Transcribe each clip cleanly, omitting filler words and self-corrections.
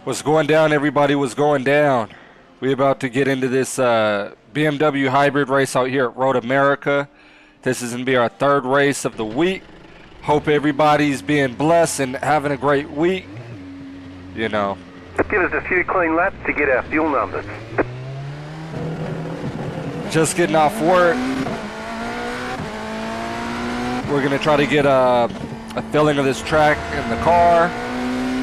What's going down, everybody? What's going down? We're about to get into this BMW hybrid race out here at Road America. This is going to be our third race of the week. Hope everybody's being blessed and having a great week. You know. Give us a few clean laps to get our fuel numbers. Just getting off work. We're going to try to get a filling of this track in the car.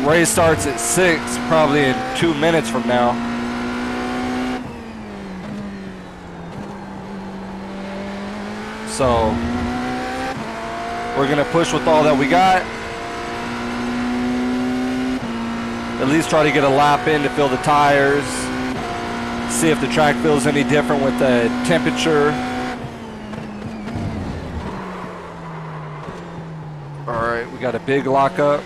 Race starts at 6, probably in 2 minutes from now. So we're gonna push with all that we got. At least try to get a lap in to fill the tires. See if the track feels any different with the temperature. All right, we got a big lockup.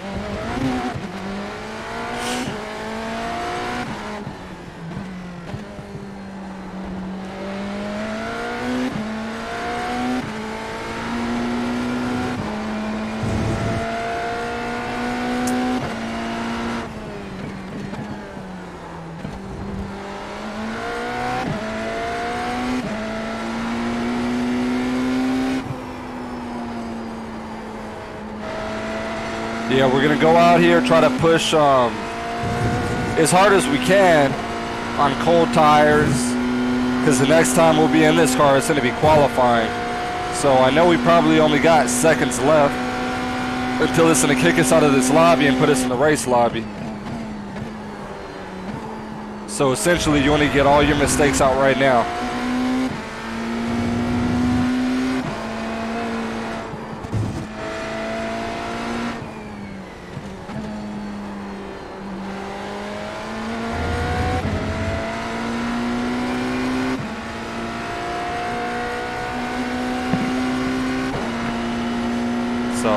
Yeah, we're gonna go out here, try to push as hard as we can on cold tires, because the next time we'll be in this car, it's gonna be qualifying. So I know we probably only got seconds left until it's gonna kick us out of this lobby and put us in the race lobby. So essentially, you want to get all your mistakes out right now. So,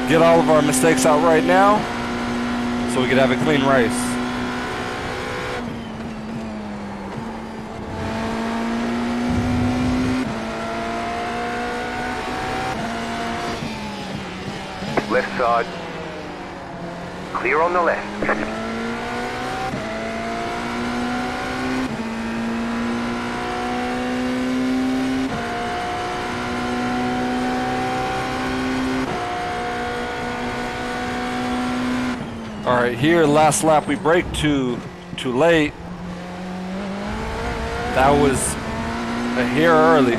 get all of our mistakes out right now so we can have a clean race. Left side. Clear on the left. All right, here, last lap, we brake too late. That was a hair early.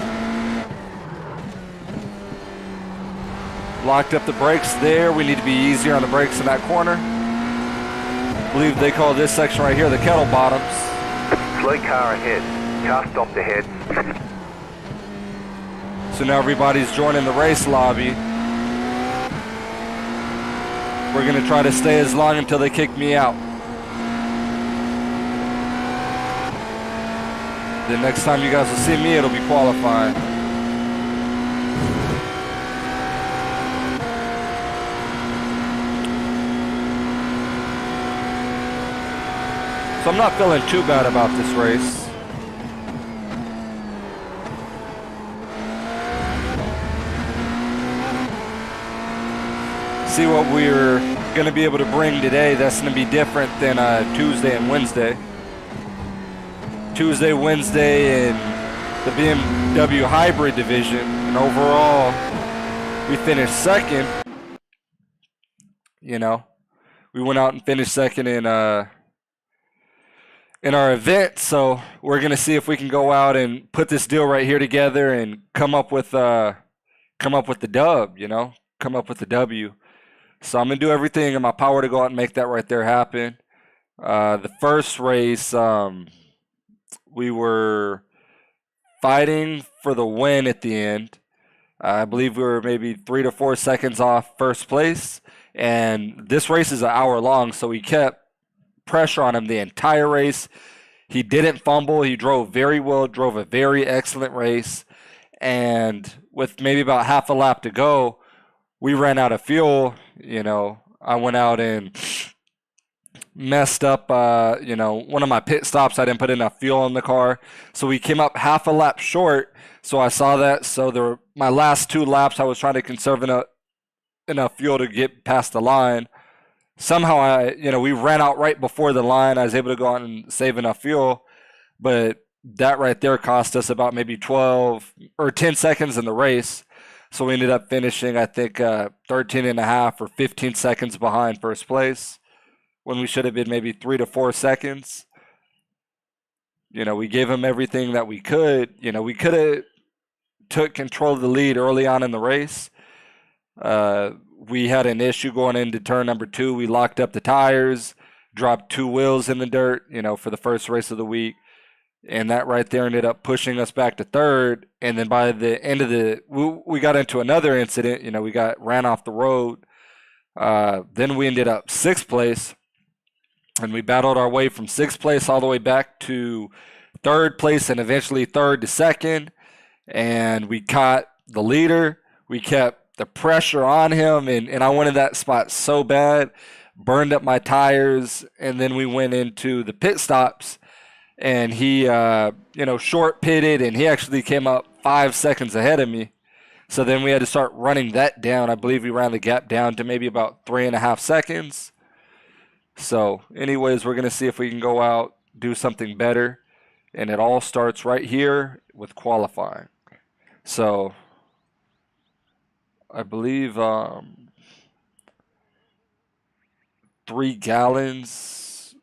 Locked up the brakes there. We need to be easier on the brakes in that corner. I believe they call this section right here the kettle bottoms. Slow car ahead. Car stopped ahead. So now everybody's joining the race lobby. We're gonna try to stay as long until they kick me out. The next time you guys will see me, it'll be qualifying. So I'm not feeling too bad about this race. See what we're going to be able to bring today. That's going to be different than Tuesday and Wednesday. Tuesday, Wednesday in the BMW hybrid division, and overall we finished second. You know, we went out and finished second in our event. So we're going to see if we can go out and put this deal right here together and come up with the dub. You know, come up with the W. So I'm going to do everything in my power to go out and make that right there happen. The first race, we were fighting for the win at the end. I believe we were maybe 3 to 4 seconds off first place. And this race is an hour long, so we kept pressure on him the entire race. He didn't fumble. He drove very well, drove a very excellent race. And with maybe about half a lap to go, we ran out of fuel. You know, I went out and messed up, one of my pit stops. I didn't put enough fuel in the car. So we came up half a lap short. So I saw that. So my last 2 laps, I was trying to conserve enough fuel to get past the line. somehow we ran out right before the line. I was able to go out and save enough fuel, but that right there cost us about maybe 12 or 10 seconds in the race. So we ended up finishing, I think, 13 and a half or 15 seconds behind first place when we should have been maybe 3 to 4 seconds. We gave them everything that we could. We could have took control of the lead early on in the race. We had an issue going into turn number 2. We locked up the tires, dropped 2 wheels in the dirt, for the first race of the week. And that right there ended up pushing us back to third. And then by the end of we got into another incident. We got ran off the road. Then we ended up 6th place. And we battled our way from 6th place all the way back to 3rd place and eventually 3rd to 2nd. And we caught the leader. We kept the pressure on him. And I wanted that spot so bad. Burned up my tires. And then we went into the pit stops. And he, short pitted, and he actually came up 5 seconds ahead of me. So then we had to start running that down. I believe we ran the gap down to maybe about 3.5 seconds. So anyways, we're going to see if we can go out, do something better. And it all starts right here with qualifying. So I believe 3 gallons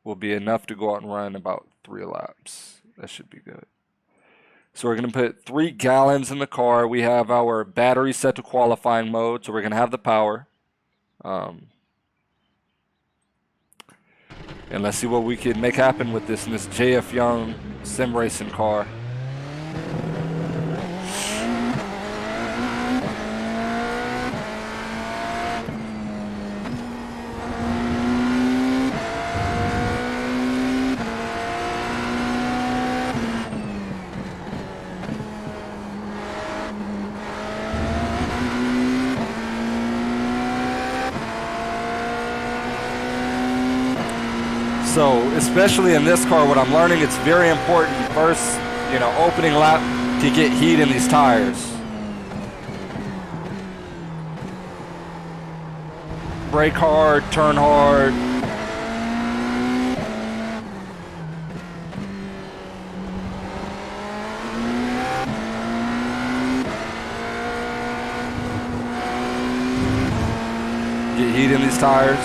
will be enough to go out and run about 3 laps. That should be good. So we're going to put 3 gallons in the car. We have our battery set to qualifying mode, so we're going to have the power. And let's see what we can make happen with this in this JF Young sim racing car. So, especially in this car, what I'm learning, it's very important first, opening lap to get heat in these tires. Brake hard, turn hard. Get heat in these tires.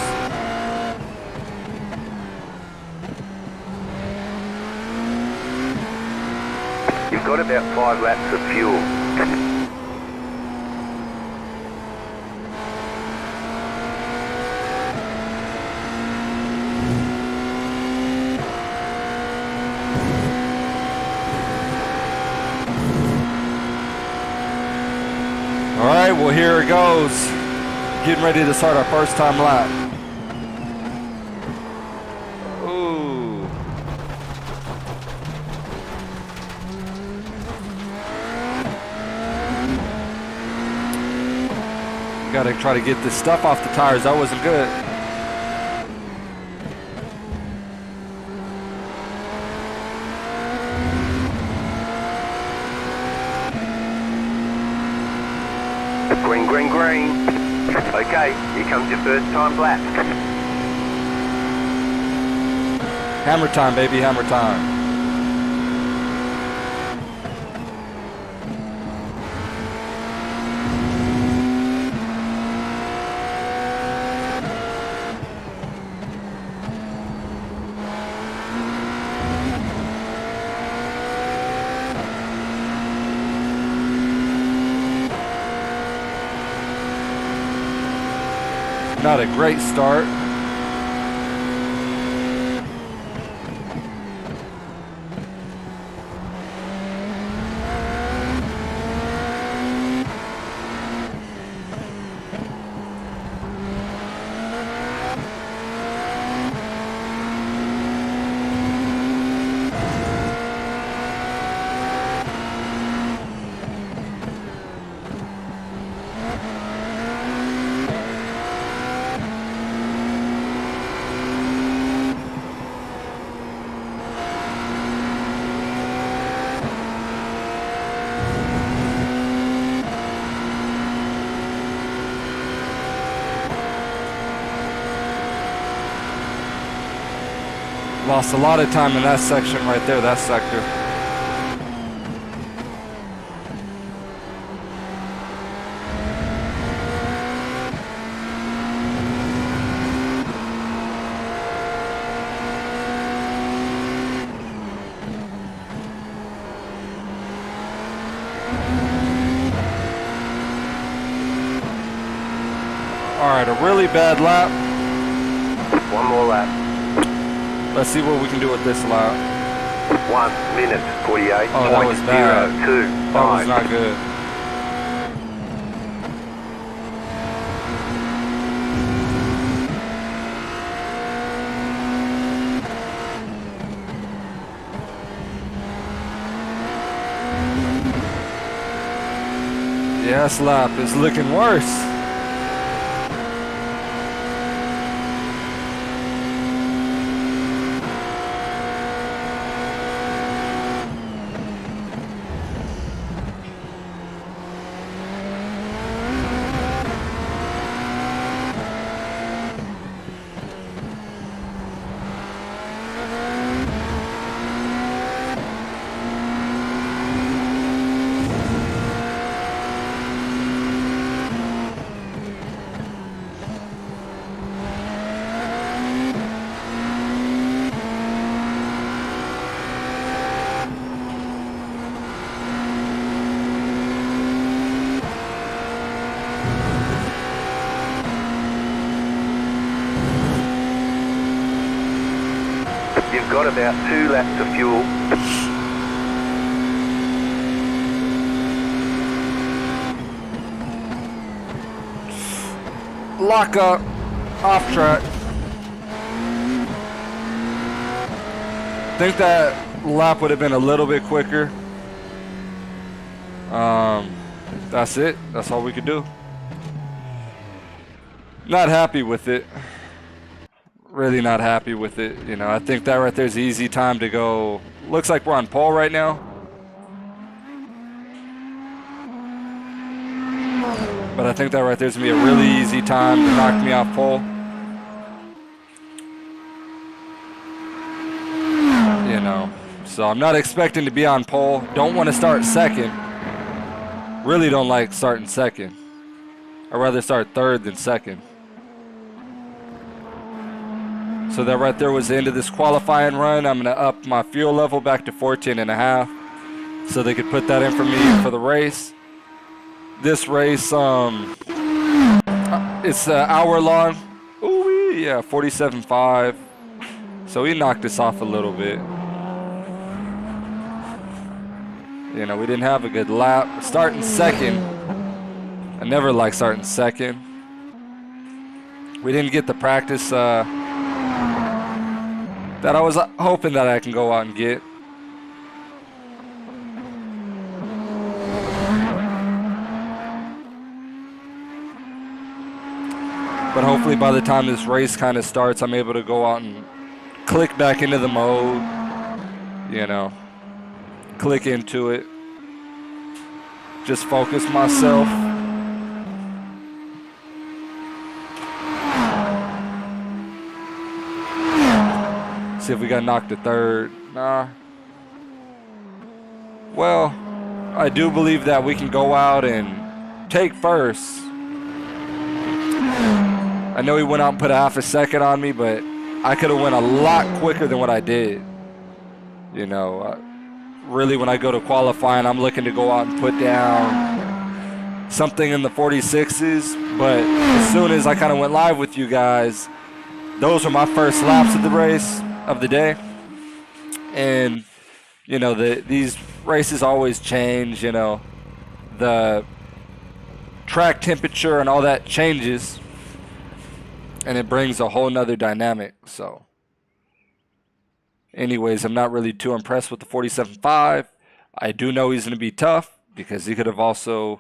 You've got about 5 laps of fuel. All right, well, here it goes. Getting ready to start our first time lap. Ooh. Got to try to get this stuff off the tires. That wasn't good. Green, green, green. Okay, here comes your first time lap. Hammer time, baby, hammer time. Not a great start. Lost a lot of time in that section right there, that sector. Alright, a really bad lap. One more lap. Let's see what we can do with this lap. 1 minute 48. Oh, that was bad. 0.025. That was not good. Yes, lap is looking worse. You've got about 2 laps of fuel. Lock up, off track. Think that lap would have been a little bit quicker. That's it. That's all we could do. Not happy with it. Really not happy with it. You know, I think that right there's easy time to go. Looks like we're on pole right now. But I think that right there's going to be a really easy time to knock me off pole. You know, so I'm not expecting to be on pole. Don't want to start second. Really don't like starting second. I'd rather start third than second. So that right there was the end of this qualifying run. I'm going to up my fuel level back to 14.5 so they could put that in for me for the race. This race, it's an hour long. Ooh, yeah, 47.5. So he knocked us off a little bit. You know, we didn't have a good lap. Starting second. I never like starting second. We didn't get the practice that I was hoping that I can go out and get. But hopefully by the time this race kind of starts, I'm able to go out and click back into the mode, you know, click into it, just focus myself. See if we got knocked to third. Nah. Well, I do believe that we can go out and take first. I know he went out and put a half a second on me, but I could have went a lot quicker than what I did. You know, really when I go to qualifying, I'm looking to go out and put down something in the 46s. But as soon as I kind of went live with you guys, those were my first laps of the race of the day. And, you know, these races always change, you know. The track temperature and all that changes. And it brings a whole nother dynamic. So anyways, I'm not really too impressed with the 47.5. I do know he's going to be tough because he could have also,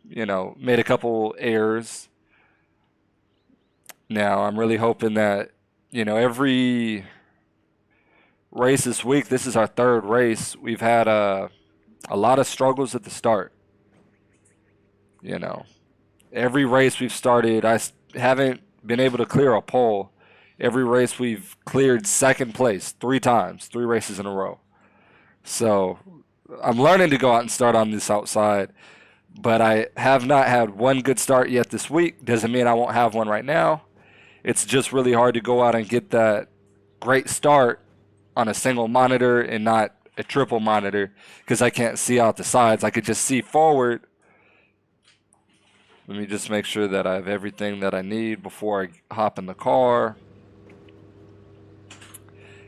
you know, made a couple errors. Now, I'm really hoping that, you know, every race this week, this is our third race, we've had a lot of struggles at the start. You know, every race we've started, I haven't been able to clear a pole. Every race we've cleared second place 3 times, 3 races in a row. So I'm learning to go out and start on this outside, but I have not had one good start yet this week. Doesn't mean I won't have one right now. It's just really hard to go out and get that great start on a single monitor and not a triple monitor because I can't see out the sides. I could just see forward. Let me just make sure that I have everything that I need before I hop in the car.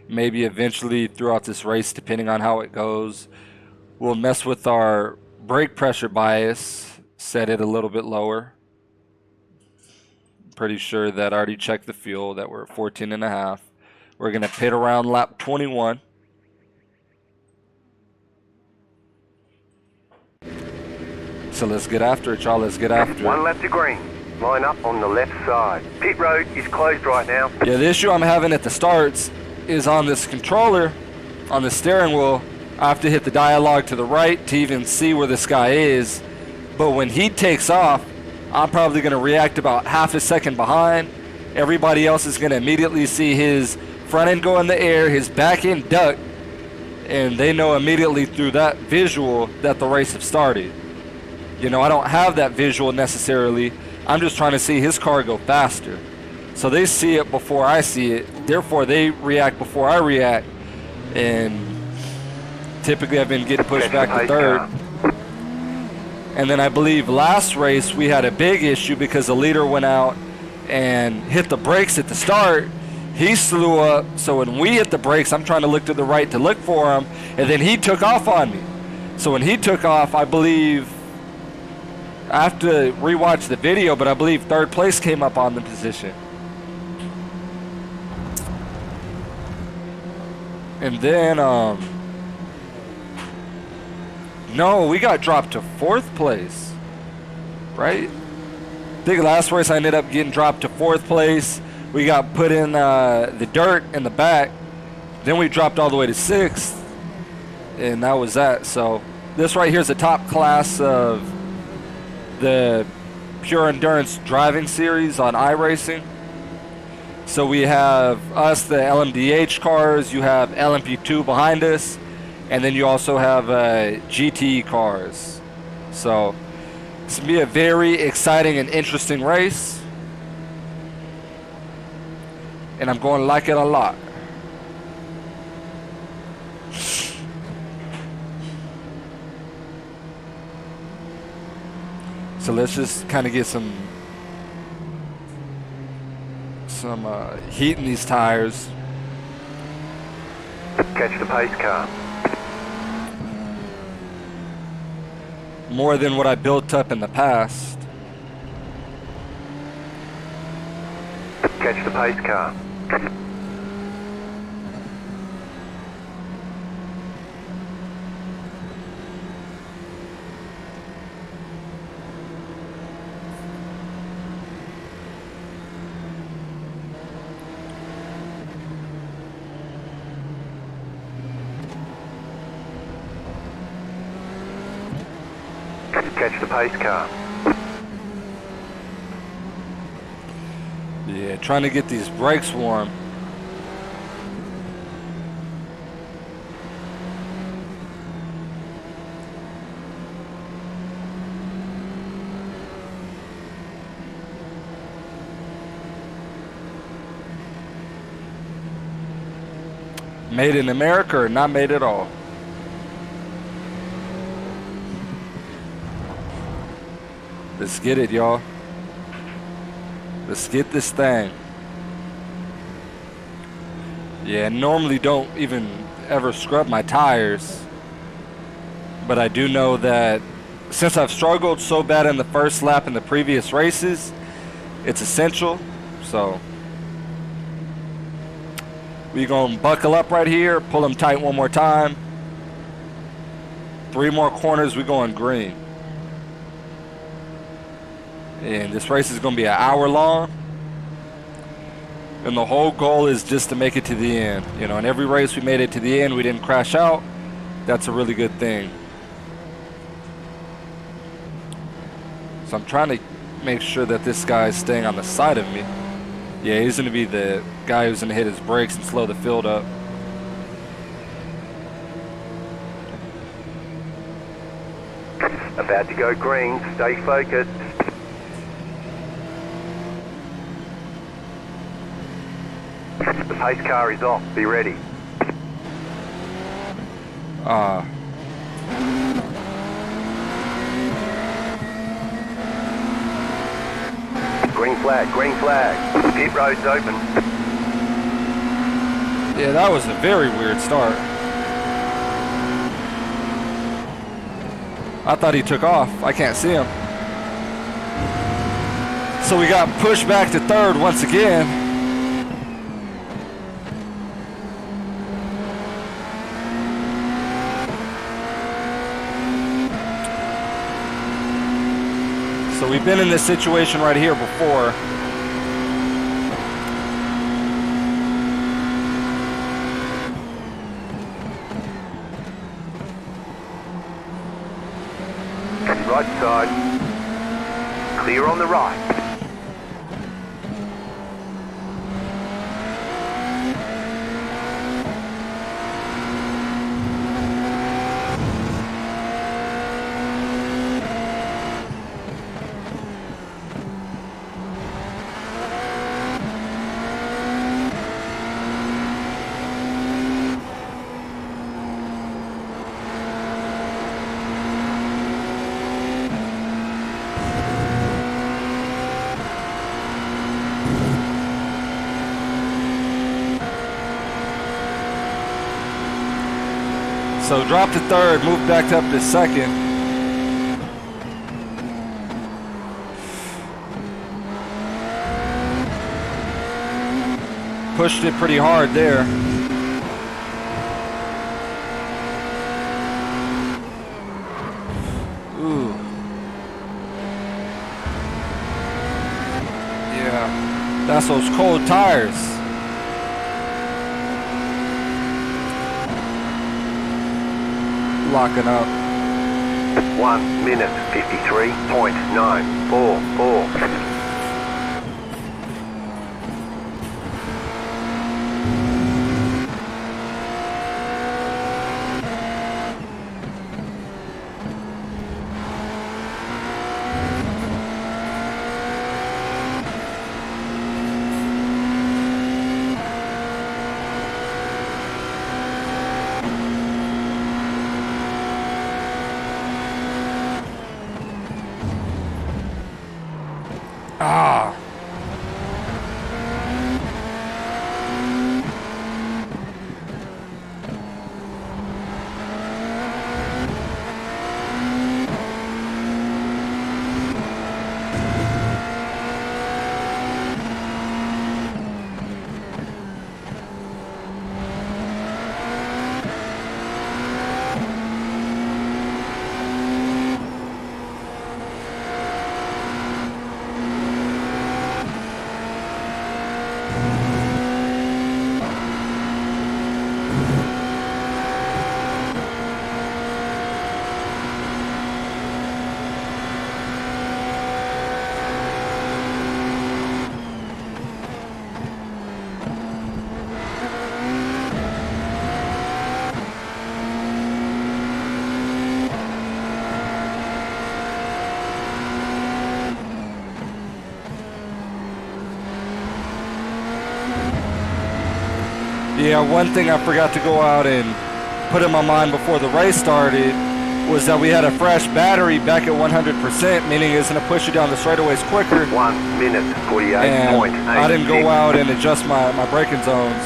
Maybe eventually throughout this race, depending on how it goes, we'll mess with our brake pressure bias, set it a little bit lower. Pretty sure that I already checked the fuel, that we're at 14.5. We're going to pit around lap 21. So let's get after it, y'all. Let's get after it. 1 lap to green. Line up on the left side. Pit road is closed right now. Yeah, the issue I'm having at the starts is on this controller, on the steering wheel. I have to hit the dialogue to the right to even see where this guy is. But when he takes off, I'm probably going to react about half a second behind. Everybody else is going to immediately see his front end go in the air, his back end duck, and they know immediately through that visual that the race has started. You know, I don't have that visual necessarily. I'm just trying to see his car go faster. So they see it before I see it. Therefore, they react before I react. And typically, I've been getting pushed back to third. And then I believe last race, we had a big issue because the leader went out and hit the brakes at the start. He slew up. So when we hit the brakes, I'm trying to look to the right to look for him. And then he took off on me. So when he took off, I believe, I have to rewatch the video, but I believe third place came up on the position. And then, no, we got dropped to 4th place, right? I think last race I ended up getting dropped to 4th place. We got put in the dirt in the back. Then we dropped all the way to 6th, and that was that. So this right here is the top class of the Pure Endurance Driving Series on iRacing. So we have us, the LMDH cars, you have LMP2 behind us, and then you also have GT cars. So it's going to be a very exciting and interesting race, and I'm going to like it a lot. So let's just kind of get some heat in these tires. Catch the pace car. More than what I built up in the past. Catch the pace car. Catch the pace car. Yeah, trying to get these brakes warm. Made in America or not made at all? Let's get it, y'all. Let's get this thing. Yeah, I normally don't even ever scrub my tires. But I do know that since I've struggled so bad in the first lap in the previous races, it's essential. So we gonna buckle up right here, pull them tight one more time. 3 more corners, we going green. And this race is going to be an hour long. And the whole goal is just to make it to the end. You know, in every race we made it to the end, we didn't crash out. That's a really good thing. So I'm trying to make sure that this guy is staying on the side of me. Yeah, he's going to be the guy who's going to hit his brakes and slow the field up. About to go green, stay focused. The pace car is off, be ready. Green flag, green flag. Pit road's open. Yeah, that was a very weird start. I thought he took off. I can't see him. So we got pushed back to third once again. So we've been in this situation right here before. Right side. Clear on the right. So drop to third, move back up to second. Pushed it pretty hard there. Ooh. Yeah, that's those cold tires. Locking up. 1 minute 53.944. Ah. Yeah, one thing I forgot to go out and put in my mind before the race started was that we had a fresh battery back at 100%, meaning it's going to push you down the straightaways quicker. 1 minute And 48.8. I didn't go out and adjust my braking zones.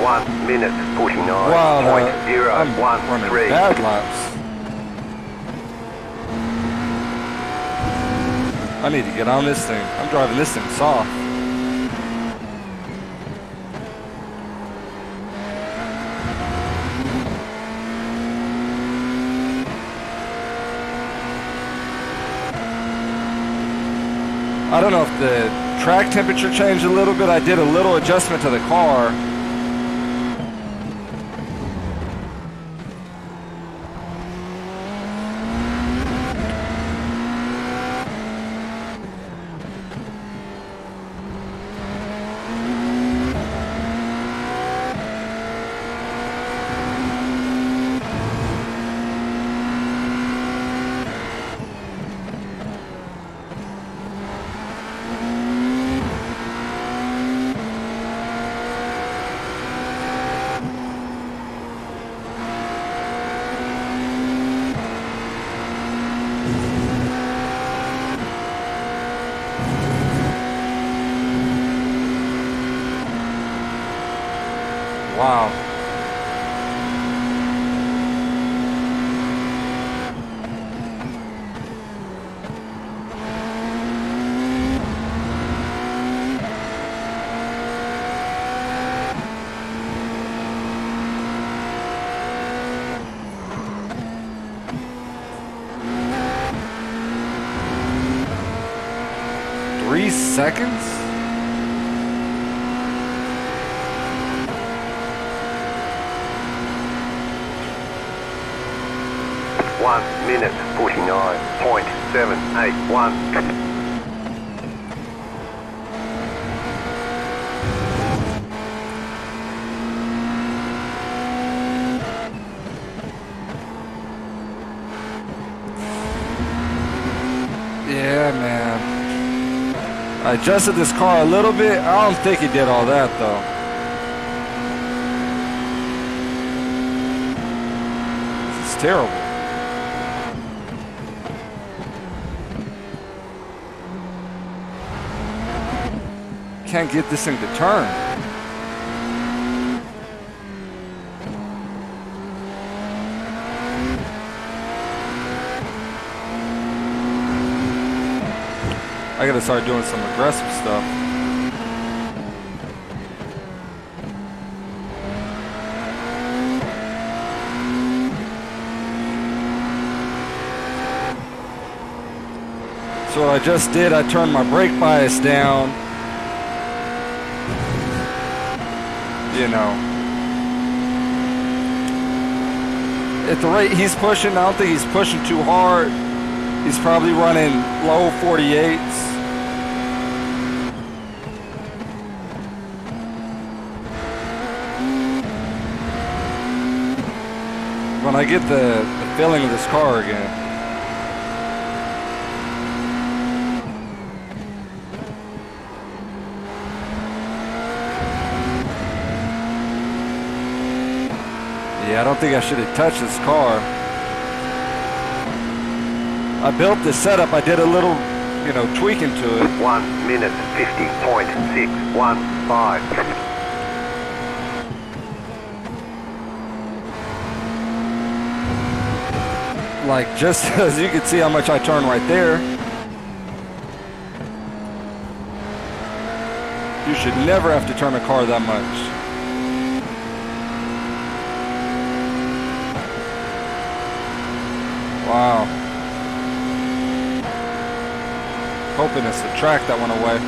1 minute 49.013. Wow, I'm running bad laps. I need to get on this thing. I'm driving this thing soft. I don't know if the track temperature changed a little bit. I did a little adjustment to the car. Wow. Three seconds? 1 minute 49.781. Yeah, man. I adjusted this car a little bit. I don't think it did all that, though. This is terrible. Can't get this thing to turn. I gotta start doing some aggressive stuff. So what I just did, I turned my brake bias down. You know, at the rate he's pushing, I don't think he's pushing too hard. He's probably running low 48s. When I get the feeling of this car again. Yeah, I don't think I should have touched this car. I built this setup. I did a little, tweaking to it. 1 minute 50.615. Like, just as you can see how much I turn right there. You should never have to turn a car that much. Wow. Hoping it's the track that went away.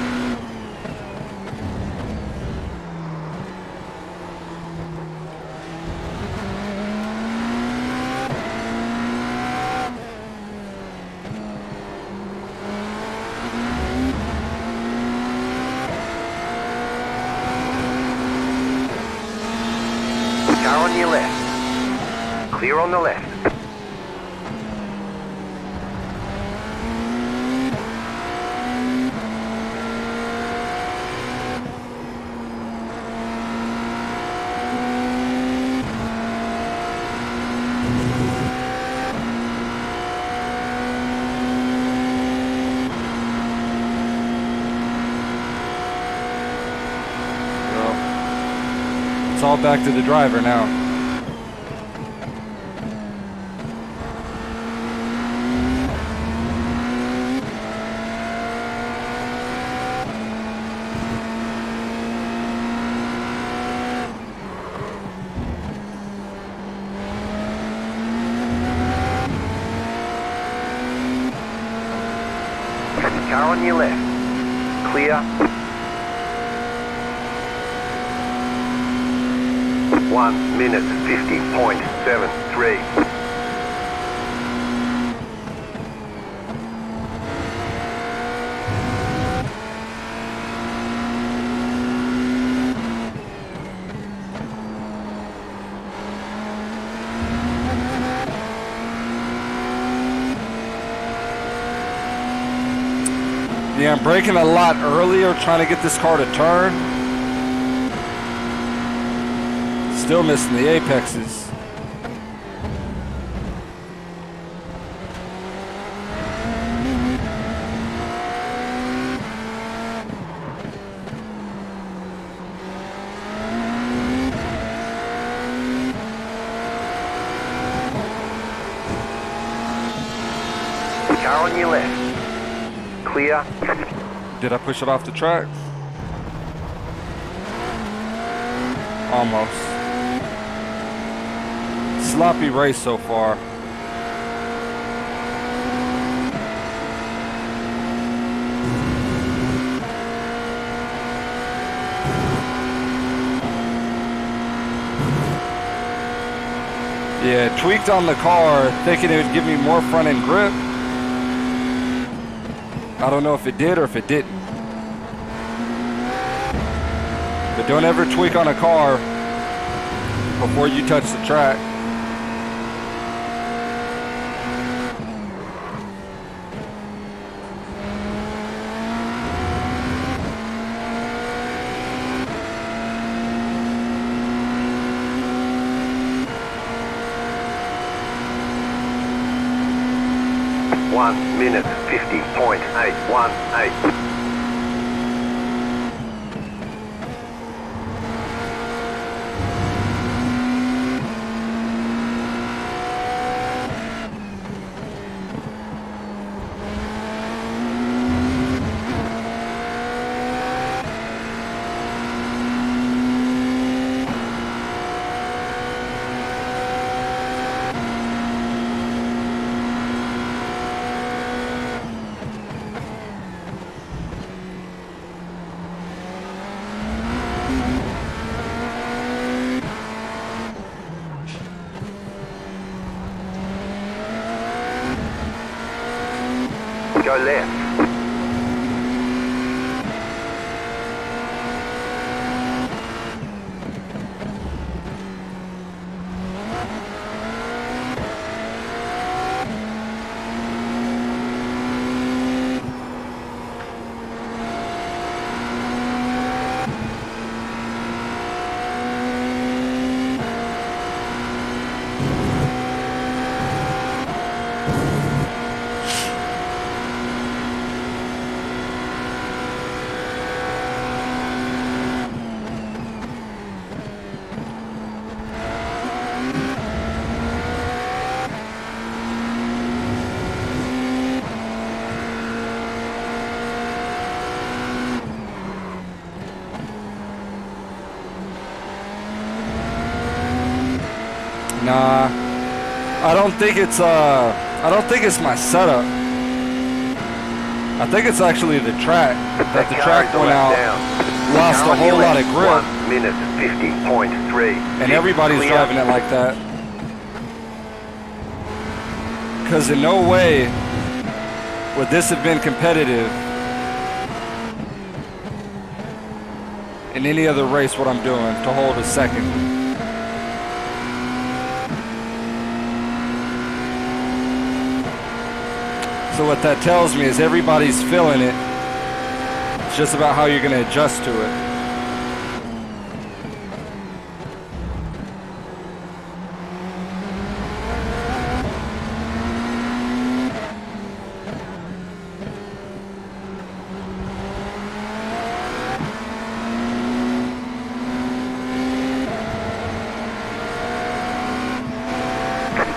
Car on your left. Clear on the left. It's all all back to the driver now. Car on your left. Clear. 1 minute 50.73. Yeah, I'm braking a lot earlier trying to get this car to turn. Still missing the apexes. Car on your left. Clear. Did I push it off the track? Almost. Sloppy race so far. Yeah, tweaked on the car, thinking it would give me more front end grip. I don't know if it did or if it didn't. But don't ever tweak on a car before you touch the track. One minute 50.818. Go left. Nah, I don't think it's my setup. I think it's actually the track. That the track went out, lost a whole lot of grip. 1 minute 50.3. And everybody's driving it like that. Because in no way would this have been competitive in any other race what I'm doing to hold a second. So what that tells me is everybody's feeling it. It's just about how you're going to adjust to it.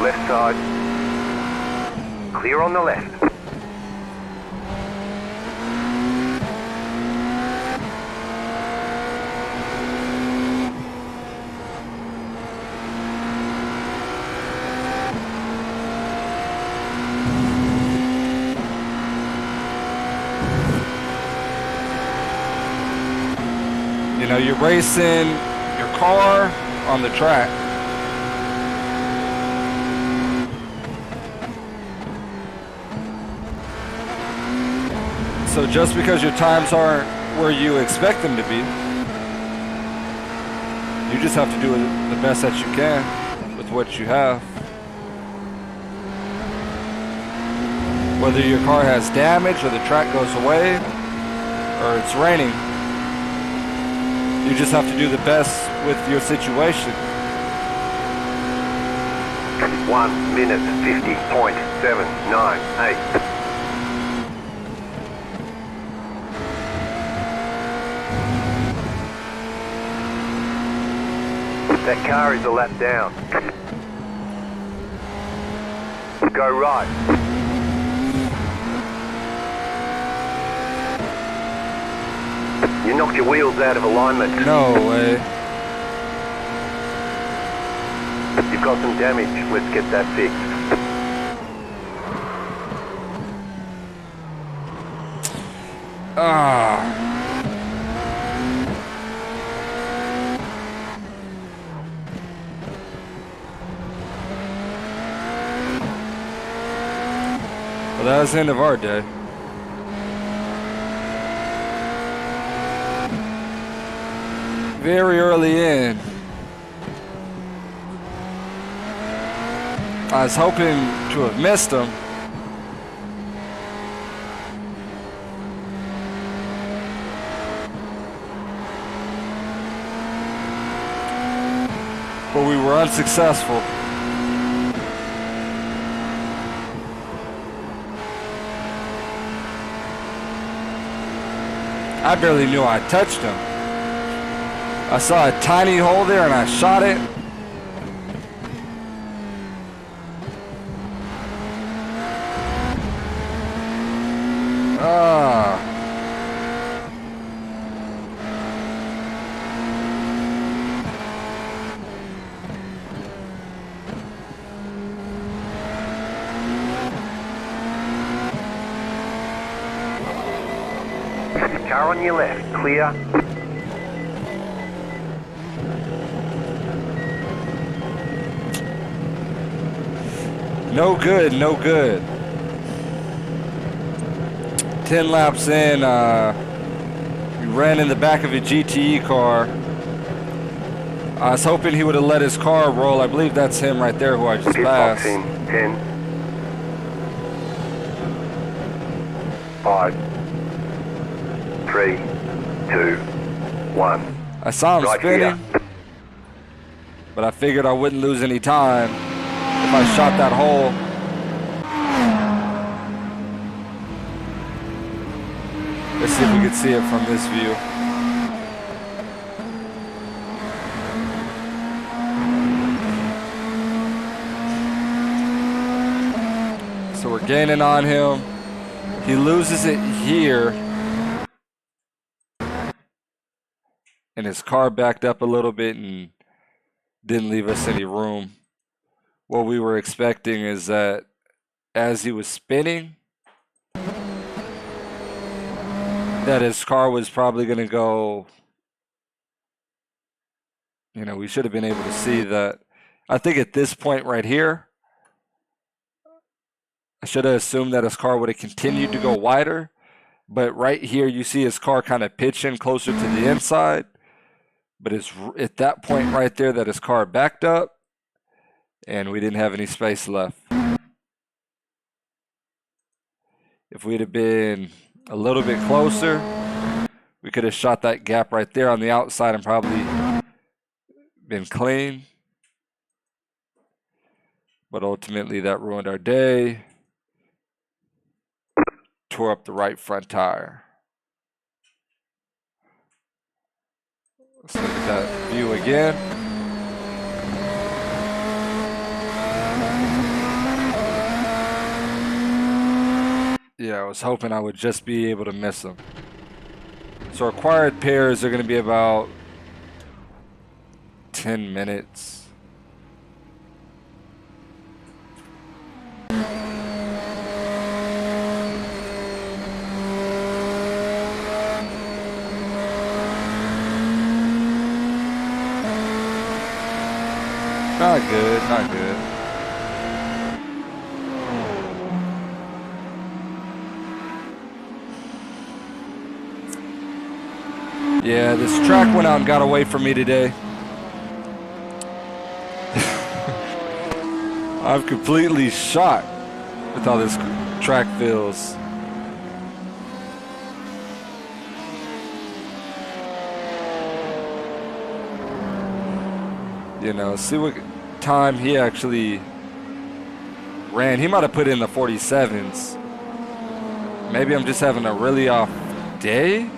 Left side. Clear on the left. You know, you're racing your car on the track. So just because your times aren't where you expect them to be, you just have to do the best that you can with what you have. Whether your car has damage or the track goes away or it's raining, you just have to do the best with your situation. 1 minute 50.798. That car is a lap down. Go right. You knocked your wheels out of alignment. No way. You've got some damage. Let's get that fixed. Well, that was the end of our day. Very early in, I was hoping to have missed him. But we were unsuccessful. I barely knew I touched him. I saw a tiny hole there and I shot it. Car on your left, clear. No good, no good. 10 laps in, we ran in the back of a GTE car. I was hoping he would have let his car roll. I believe that's him right there who I just Pit box passed. in 10. 5. 3, 2, 1. I saw him Right spinning, here. but I figured I wouldn't lose any time if I shot that hole. Let's see if we can see it from this view. So we're gaining on him. He loses it here. And his car backed up a little bit and didn't leave us any room. What we were expecting is that as he was spinning, that his car was probably going to go, you know, we should have been able to see that. I think at this point right here, I should have assumed that his car would have continued to go wider. But right here, you see his car kind of pitching closer to the inside. But it's at that point right there that his car backed up and we didn't have any space left. If we'd have been a little bit closer, we could have shot that gap right there on the outside and probably been clean. But ultimately that ruined our day. Tore up the right front tire. Let's look at that view again. was hoping I would just be able to miss them. So required pairs are going to be about 10 minutes. Not good, not good. Yeah, this track went out and got away from me today. I'm completely shocked with how this track feels. You know, see what time he actually ran. He might have put in the 47s. Maybe I'm just having a really off day.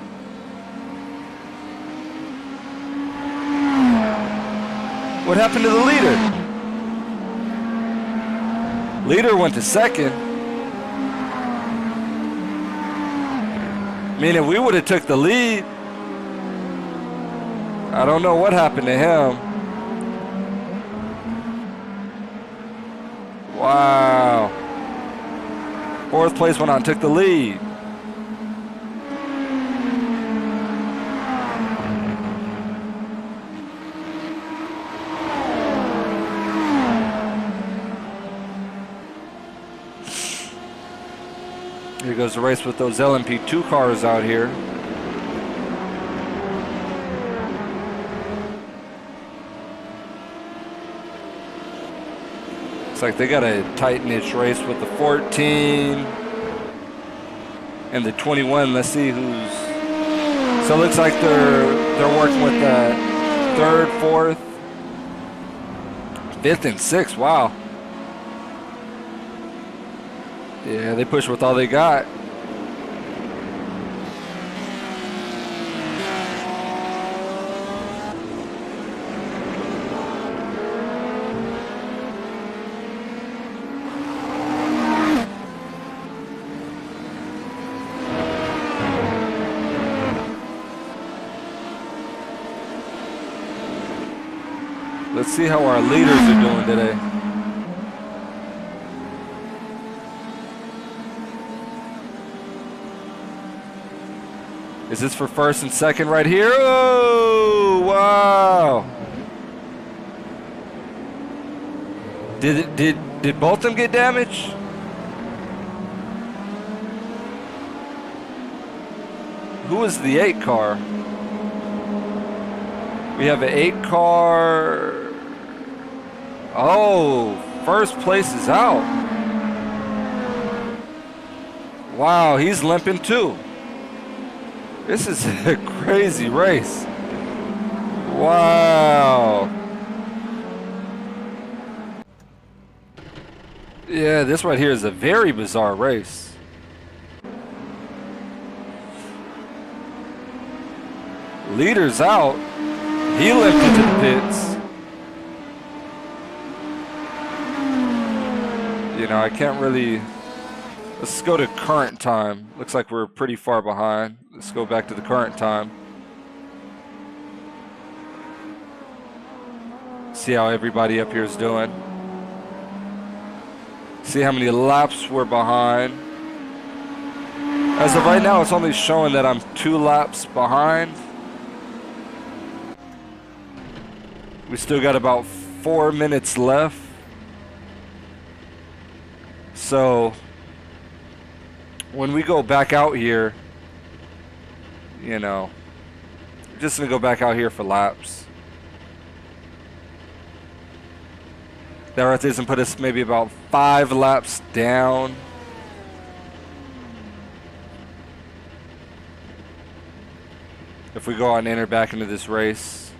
What happened to the leader? Leader went to second. Meaning we would have took the lead. I don't know what happened to him. Wow. Fourth place went on and took the lead. Here goes the race with those LMP2 cars out here. Looks like they got a tight-ish race with the 14 and the 21. Let's see who's. So it looks like they're working with the third, fourth, fifth, and sixth. Wow. Yeah, they push with all they got. Let's see how our leaders are doing today. Is this for first and second right here? Oh, wow. Did both of them get damaged? Who was the 8 car? We have an 8 car. Oh, first place is out. Wow, he's limping too. This is a crazy race. Wow. Yeah, this right here is a very bizarre race. Leader's out. He limped into the pits. You know, I can't really. Let's go to current time. Looks like we're pretty far behind. Let's go back to the current time. See how everybody up here is doing. See how many laps we're behind. As of right now, it's only showing that I'm 2 laps behind. We still got about 4 minutes left. So when we go back out here, you know, we're just gonna go back out here for laps. That right there doesn't put us maybe about 5 laps down. If we go out and enter back into this race,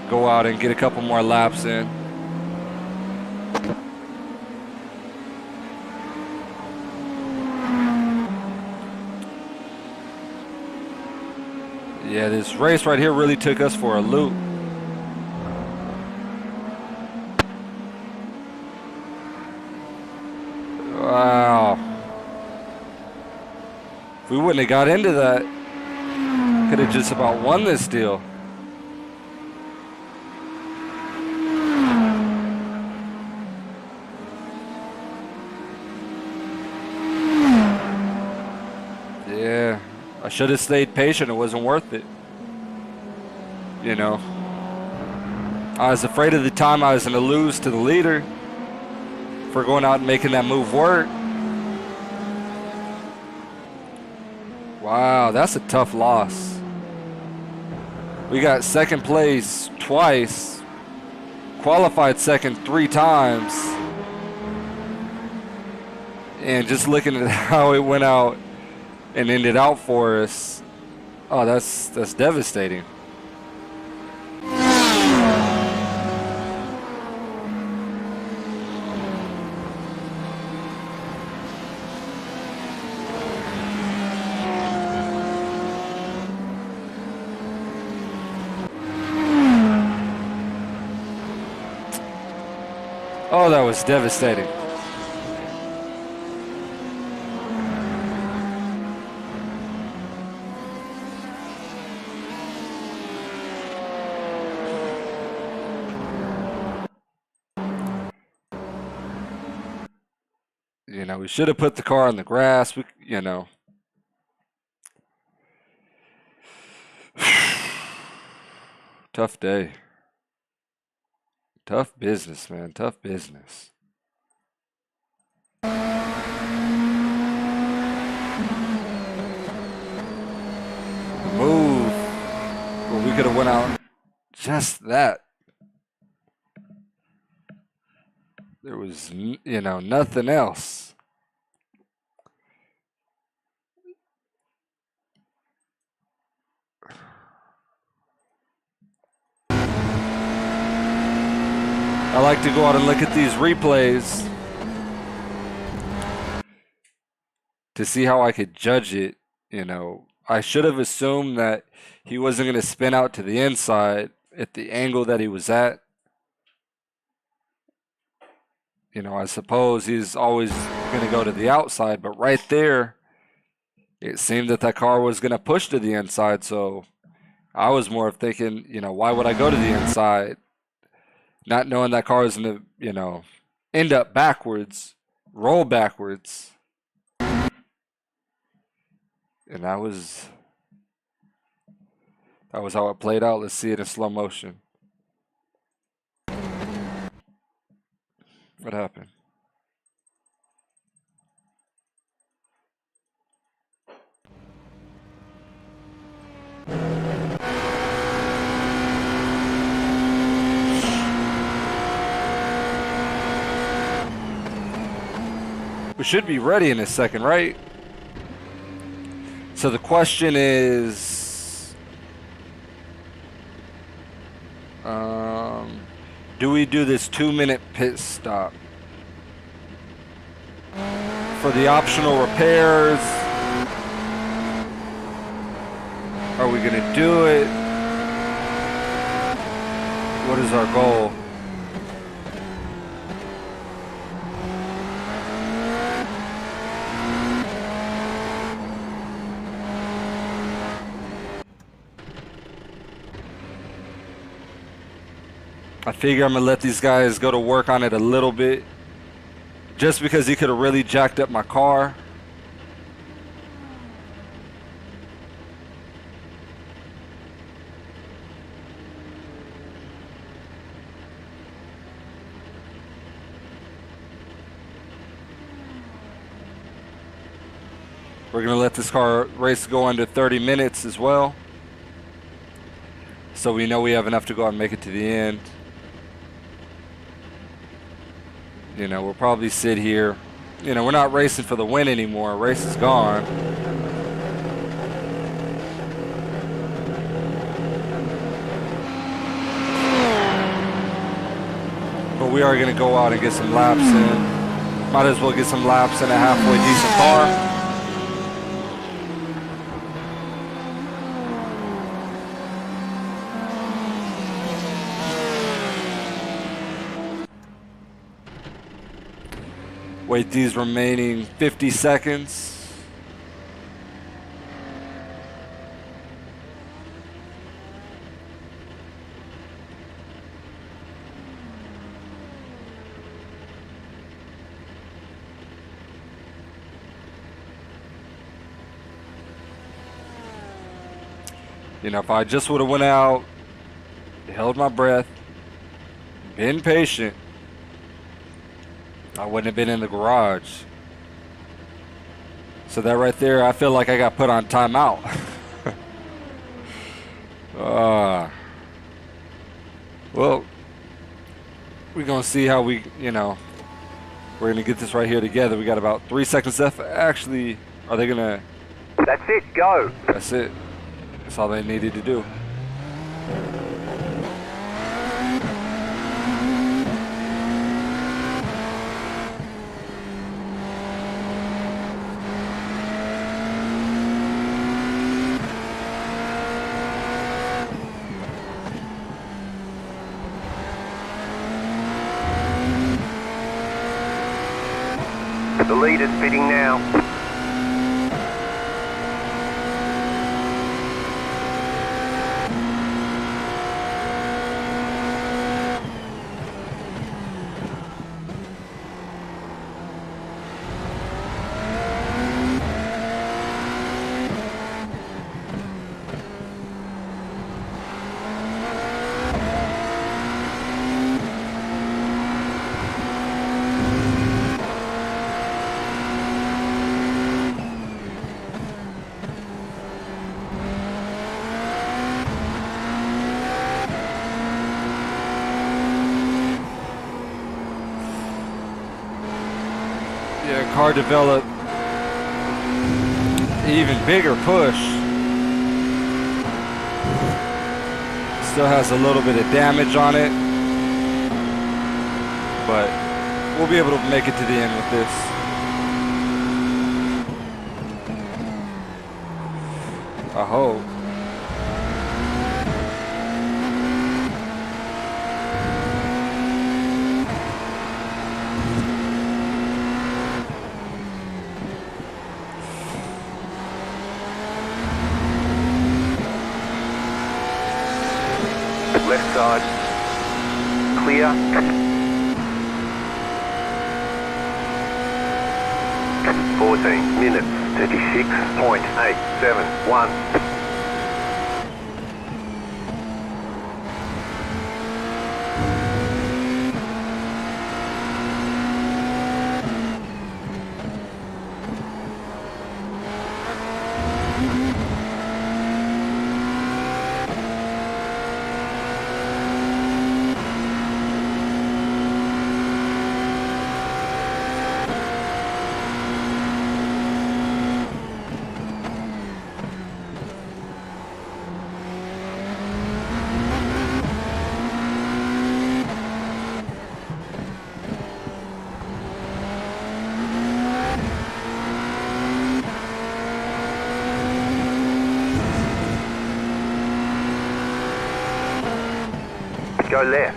go out and get a couple more laps in. Yeah, this race right here really took us for a loop. Wow. If we wouldn't have got into that, could have just about won this deal. Yeah, I should have stayed patient. It wasn't worth it. You know, I was afraid of the time I was going to lose to the leader for going out and making that move work. Wow, that's a tough loss. We got second place twice, qualified second 3 times, and just looking at how it went out and ended out for us, oh, that's devastating. Oh, that was devastating. You know, we should have put the car on the grass. You know. Tough day. Tough business, man. Tough business. Move. Well, we could have went out just that. There was, you know, nothing else. I like to go out and look at these replays to see how I could judge it. You know, I should have assumed that he wasn't going to spin out to the inside at the angle that he was at. You know, I suppose he's always going to go to the outside, but right there, it seemed that car was going to push to the inside. So I was more of thinking, you know, why would I go to the inside? Not knowing that car was going to, you know, end up backwards, roll backwards. And that was how it played out. Let's see it in slow motion. What happened? We should be ready in a second, right? So the question is, do we do this 2-minute pit stop for the optional repairs? Are we gonna do it? What is our goal? I figure I'm going to let these guys go to work on it a little bit. Just because he could have really jacked up my car. We're going to let this car race go under 30 minutes as well. So we know we have enough to go out and make it to the end. You know, we'll probably sit here. You know, we're not racing for the win anymore. Race is gone. But we are going to go out and get some laps in. Might as well get some laps in a halfway decent car. Wait these remaining 50 seconds. You know, if I just would have went out, held my breath, been patient, I wouldn't have been in the garage. So that right there, I feel like I got put on timeout. Well, we're going to see how we, you know, we're going to get this right here together. We got about 3 seconds left. Actually, are they going to... That's it, go. That's it. That's all they needed to do. The leader's pitting now. Yeah, car developed even bigger push. Still has a little bit of damage on it, but we'll be able to make it to the end with this. I hope. Left side. Clear. 14 minutes, 36.871. Go left.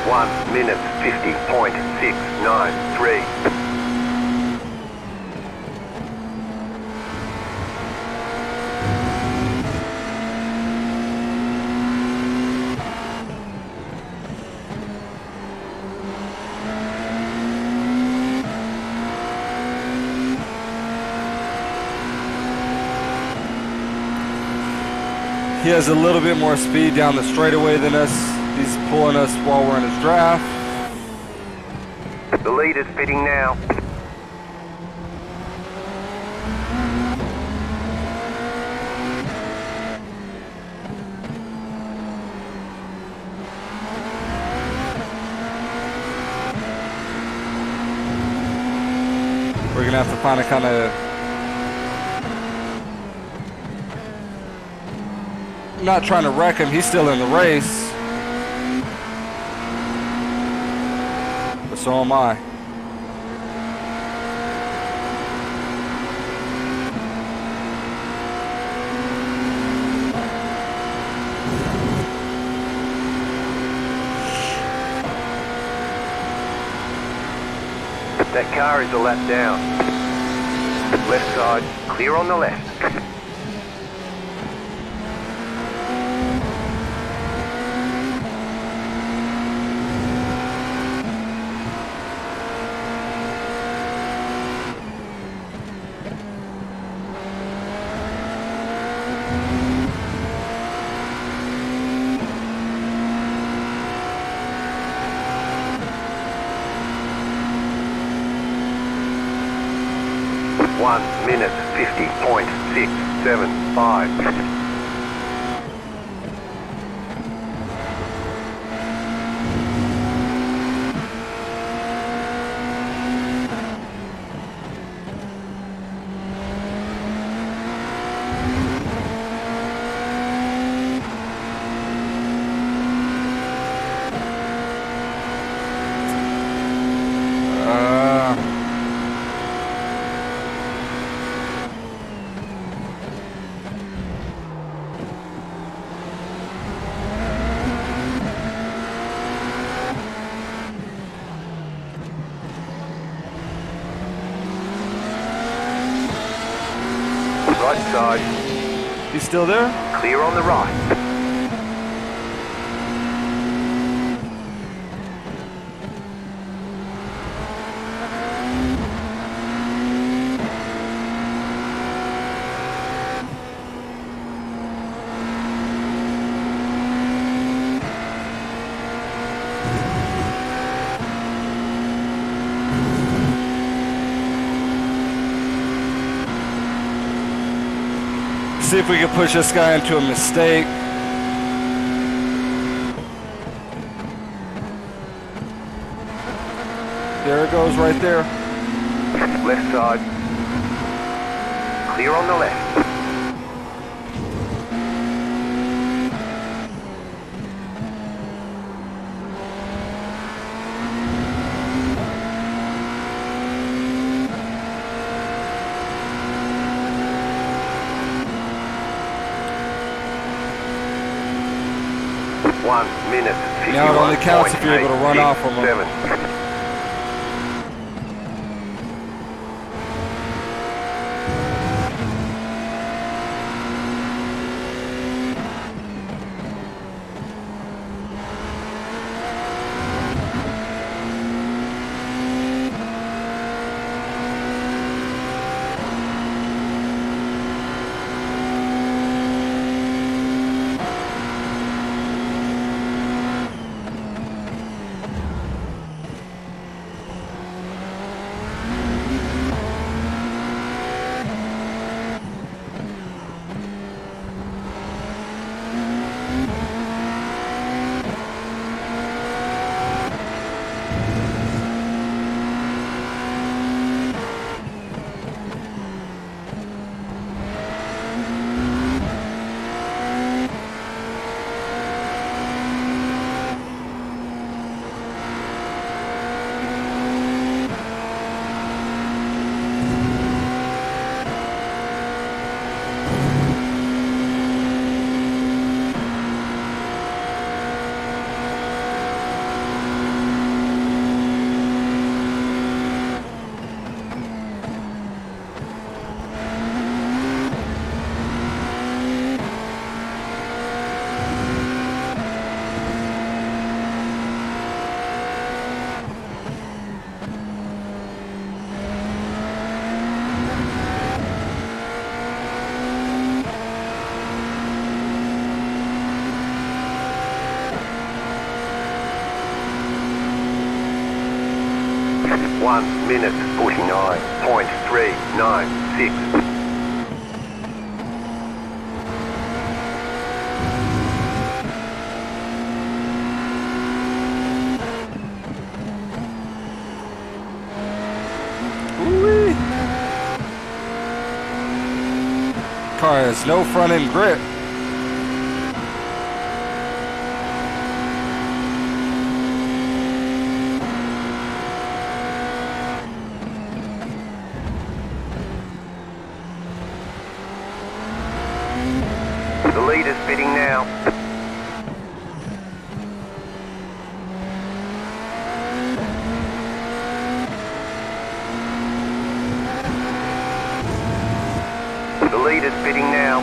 One minute 50.693. He has a little bit more speed down the straightaway than us. He's pulling us while we're in his draft. The leader's pitting now. We're gonna have to find a kind of. I'm not trying to wreck him. He's still in the race. But so am I. That car is a lap down. Left side, clear on the left. One minute 50.675. Right side, He's still there? clear on the right. See if we can push this guy into a mistake. There it goes right there. Left side, clear on the left. One minute, Now it only counts if you're able to run off from him. 7. One minute 49.396. Ooh-wee. Car has no front end grip. The leader's pitting now. The leader's pitting now.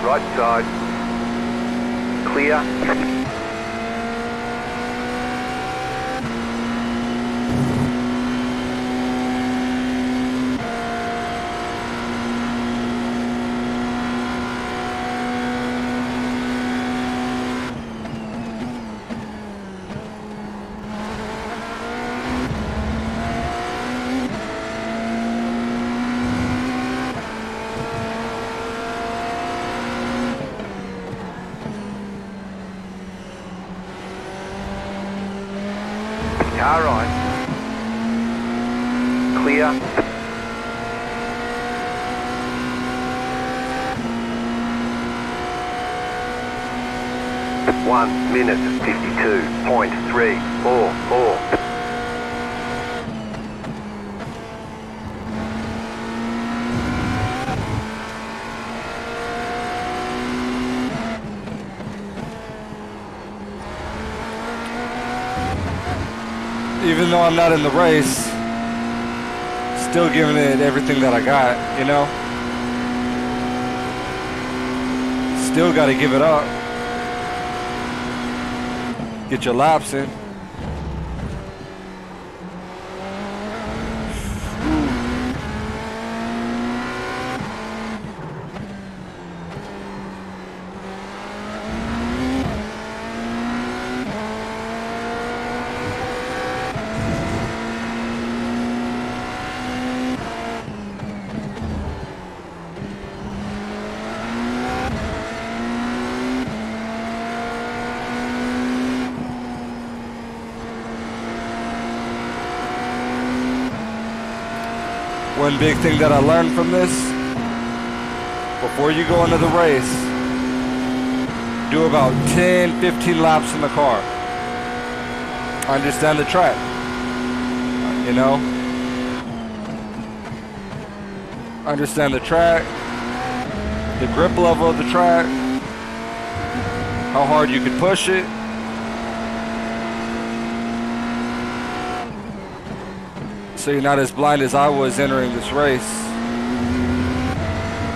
Right side. Clear. Car right. Clear. One minute 52.344. Even though I'm not in the race, still giving it everything that I got, you know? Still got to give it up. Get your laps in. One big thing that I learned from this, before you go into the race, do about 10, 15 laps in the car. Understand the track, you know? Understand the track, the grip level of the track, how hard you can push it. So you're not as blind as I was entering this race.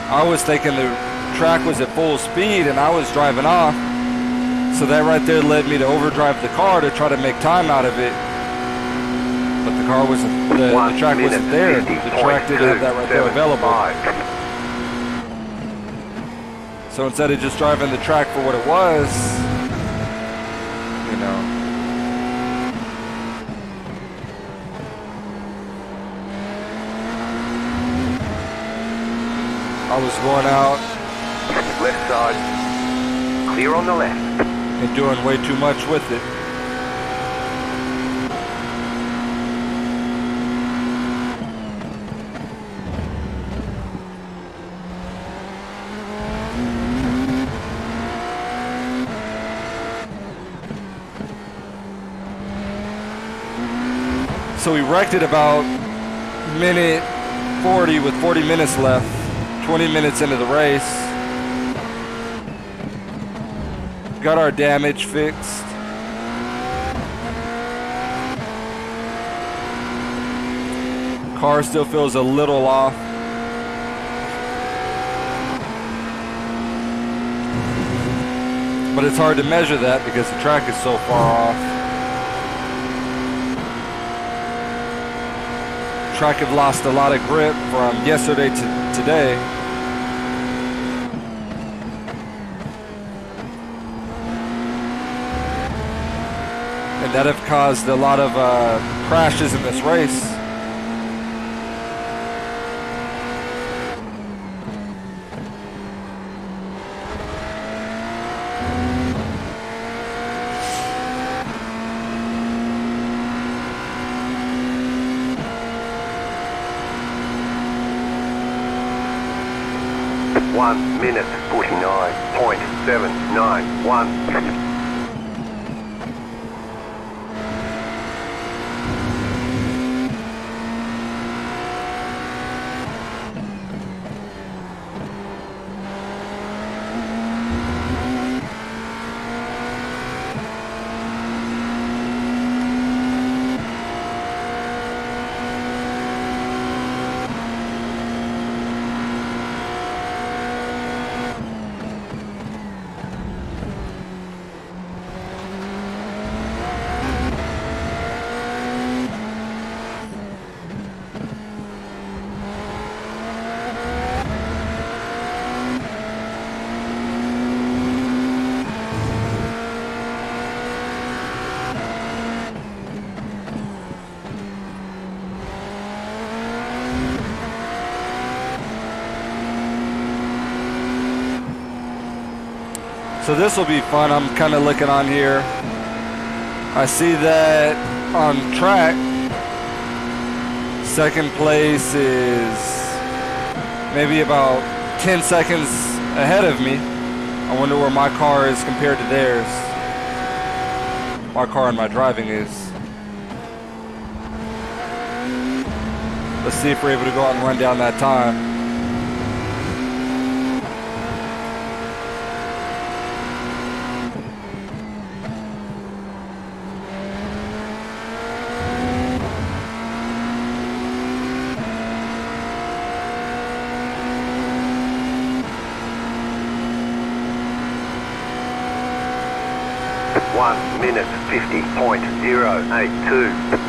I was thinking the track was at full speed and I was driving off. So that right there led me to overdrive the car to try to make time out of it. But the car wasn't, the track wasn't there. The track didn't have that right there available. So instead of just driving the track for what it was, you know, I was going out left side, clear on the left, and doing way too much with it. So we wrecked it about minute 40 with 40 minutes left. 20 minutes into the race. Got our damage fixed. Car still feels a little off. But it's hard to measure that because the track is so far off. Track have lost a lot of grip from yesterday to today. And that have caused a lot of crashes in this race. 1 minute 49.791. So this will be fun. I'm kind of looking on here. I see that on track, second place is maybe about 10 seconds ahead of me. I wonder where my car is compared to theirs. My car and my driving is. Let's see if we're able to go out and run down that time. One minute 50.082.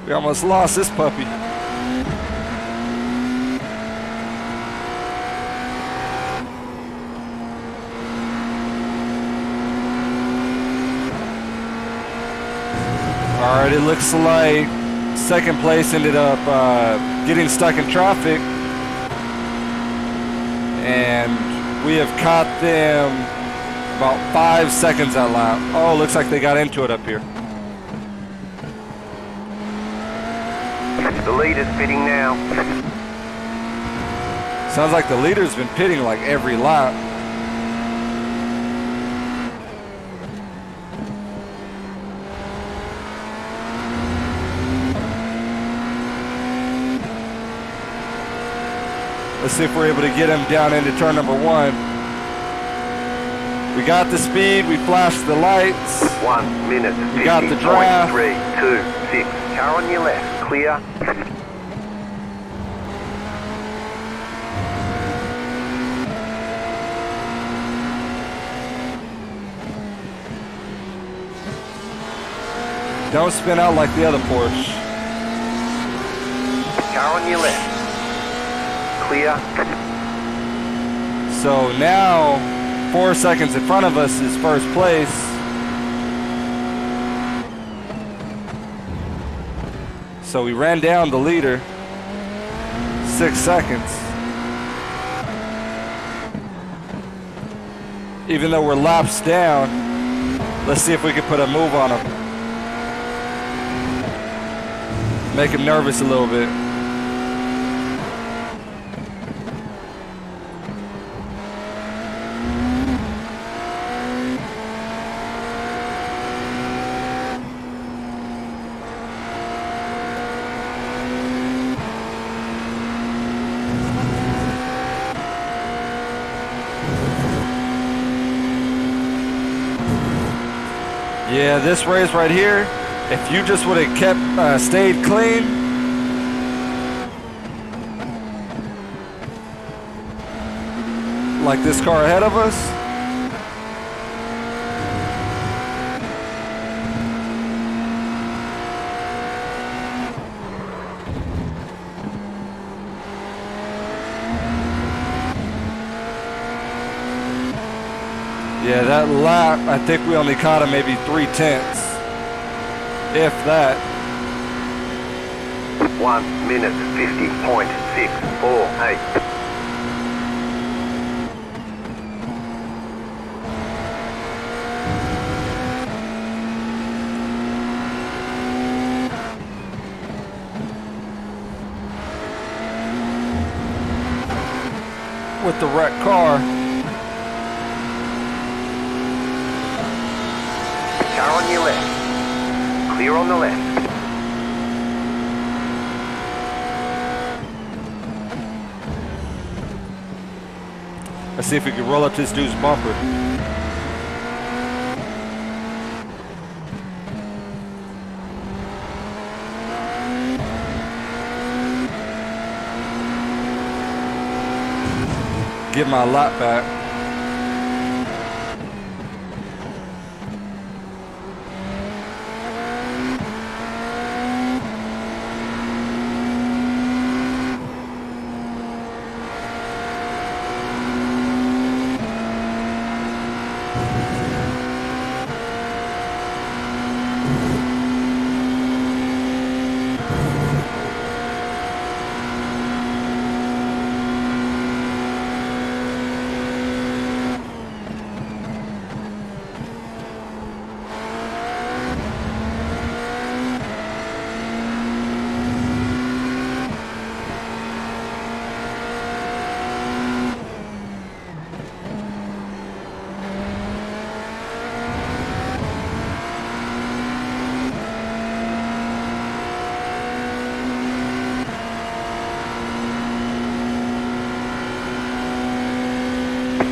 We almost lost this puppy. All right, it looks like second place ended up getting stuck in traffic, and we have caught them about 5 seconds that lap. Oh, looks like they got into it up here. The leader's pitting now. Sounds like the leader's been pitting like every lap. Let's see if we're able to get him down into turn number 1. We got the speed, we flashed the lights. 1 minute. We got the draft. 326. Car on your left. Clear. Don't spin out like the other Porsche. Car on your left. Clear. So now, 4 seconds in front of us is first place. So we ran down the leader. 6 seconds. Even though we're laps down, let's see if we can put a move on him. Make him nervous a little bit. Yeah, this race right here, If you just would have kept, stayed clean, like this car ahead of us, yeah, that lap, I think we only caught him maybe 3/10, if that. 1 minute 50.648. With the wrecked car. Car on your left. Clear on the left. Let's see if we can roll up this dude's bumper. Get my lap back.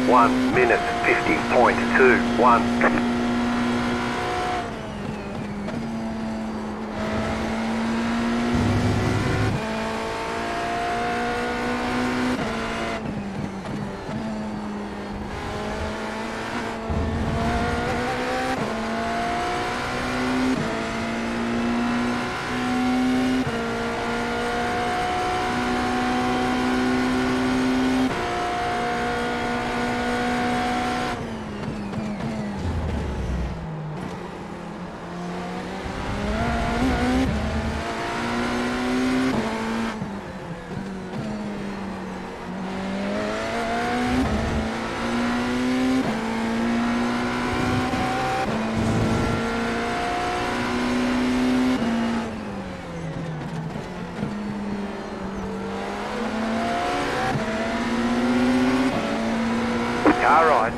One minute 50.21. Car right.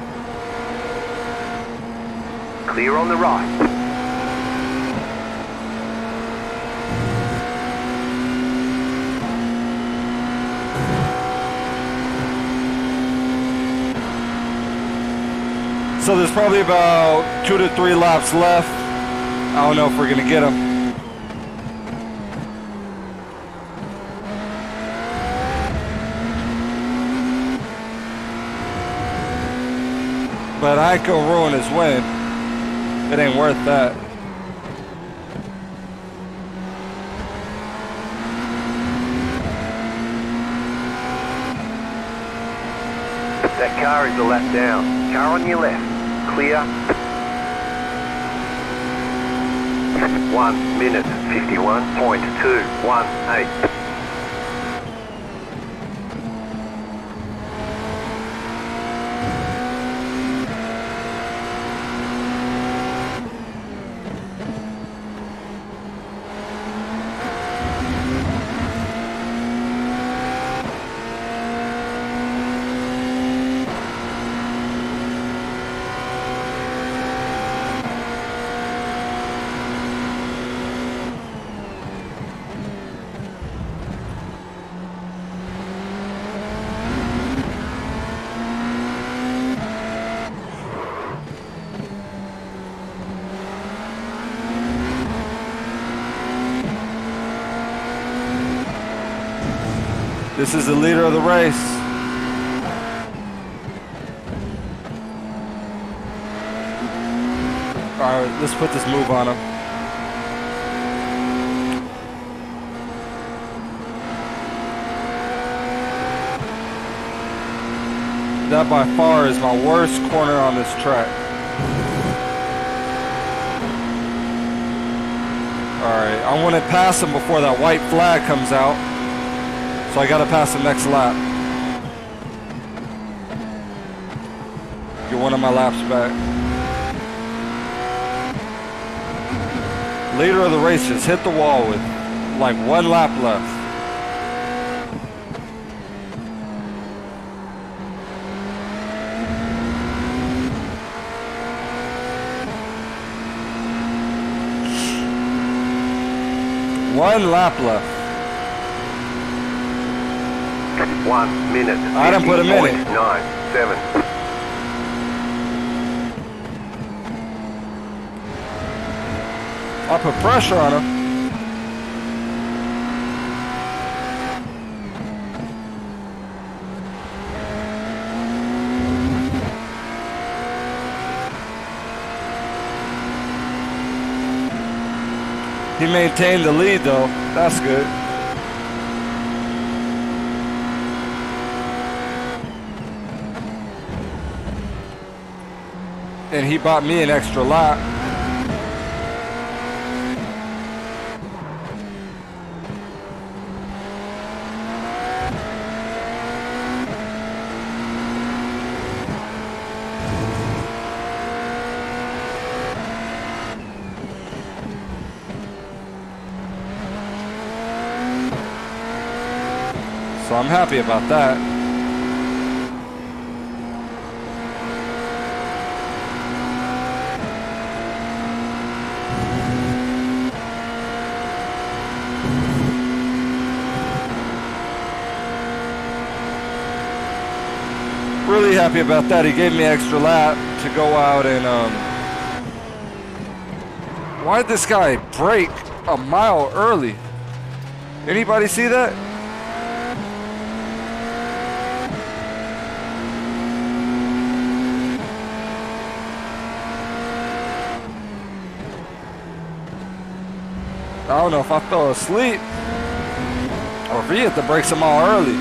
Clear on the right. So there's probably about 2 to 3 laps left. I don't know if we're gonna get him. But I ain't gonna ruin his win. It ain't worth that. That car is a lap down. Car on your left. Clear. 1 minute 51.218. This is the leader of the race. All right, let's put this move on him. That by far is my worst corner on this track. Alright, I want to pass him before that white flag comes out. So I got to pass him next lap. Get one of my laps back. Leader of the race just hit the wall with like one lap left. One lap left. 1 minute. I didn't put a minute. 9-7. I put pressure on him. He maintained the lead though. That's good. And he bought me an extra lap. So I'm happy about that. Really happy about that. He gave me an extra lap to go out and why'd this guy brake a mile early? Anybody see that? I don't know if I fell asleep or if he hit the brakes a mile early.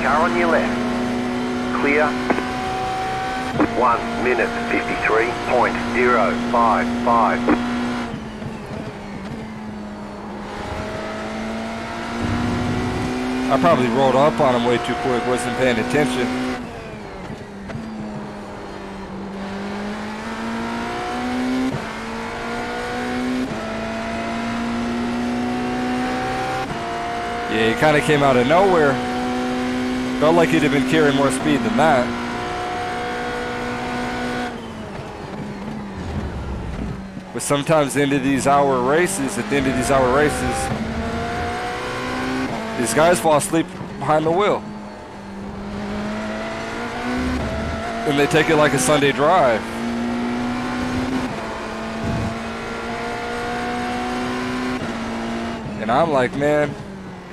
Car on your left. Clear. 1 minute 53.055. I probably rolled up on him way too quick, wasn't paying attention. Yeah, he kind of came out of nowhere. Felt like he'd have been carrying more speed than that. But sometimes at the end of these hour races, these guys fall asleep behind the wheel. And they take it like a Sunday drive. And I'm like, man,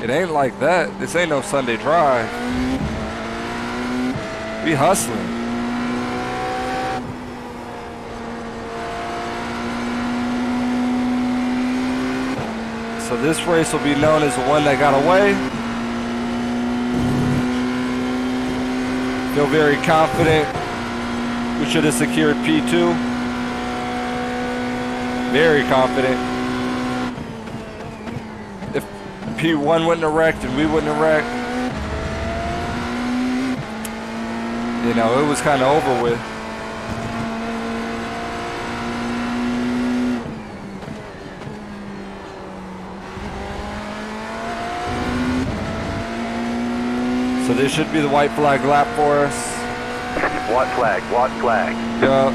it ain't like that. This ain't no Sunday drive. We hustling. So this race will be known as the one that got away. Feel very confident. We should have secured P2. Very confident. If P1 wouldn't have wrecked and we wouldn't have wrecked, you know, it was kind of over with. So this should be the white flag lap for us. White flag, white flag. Yeah.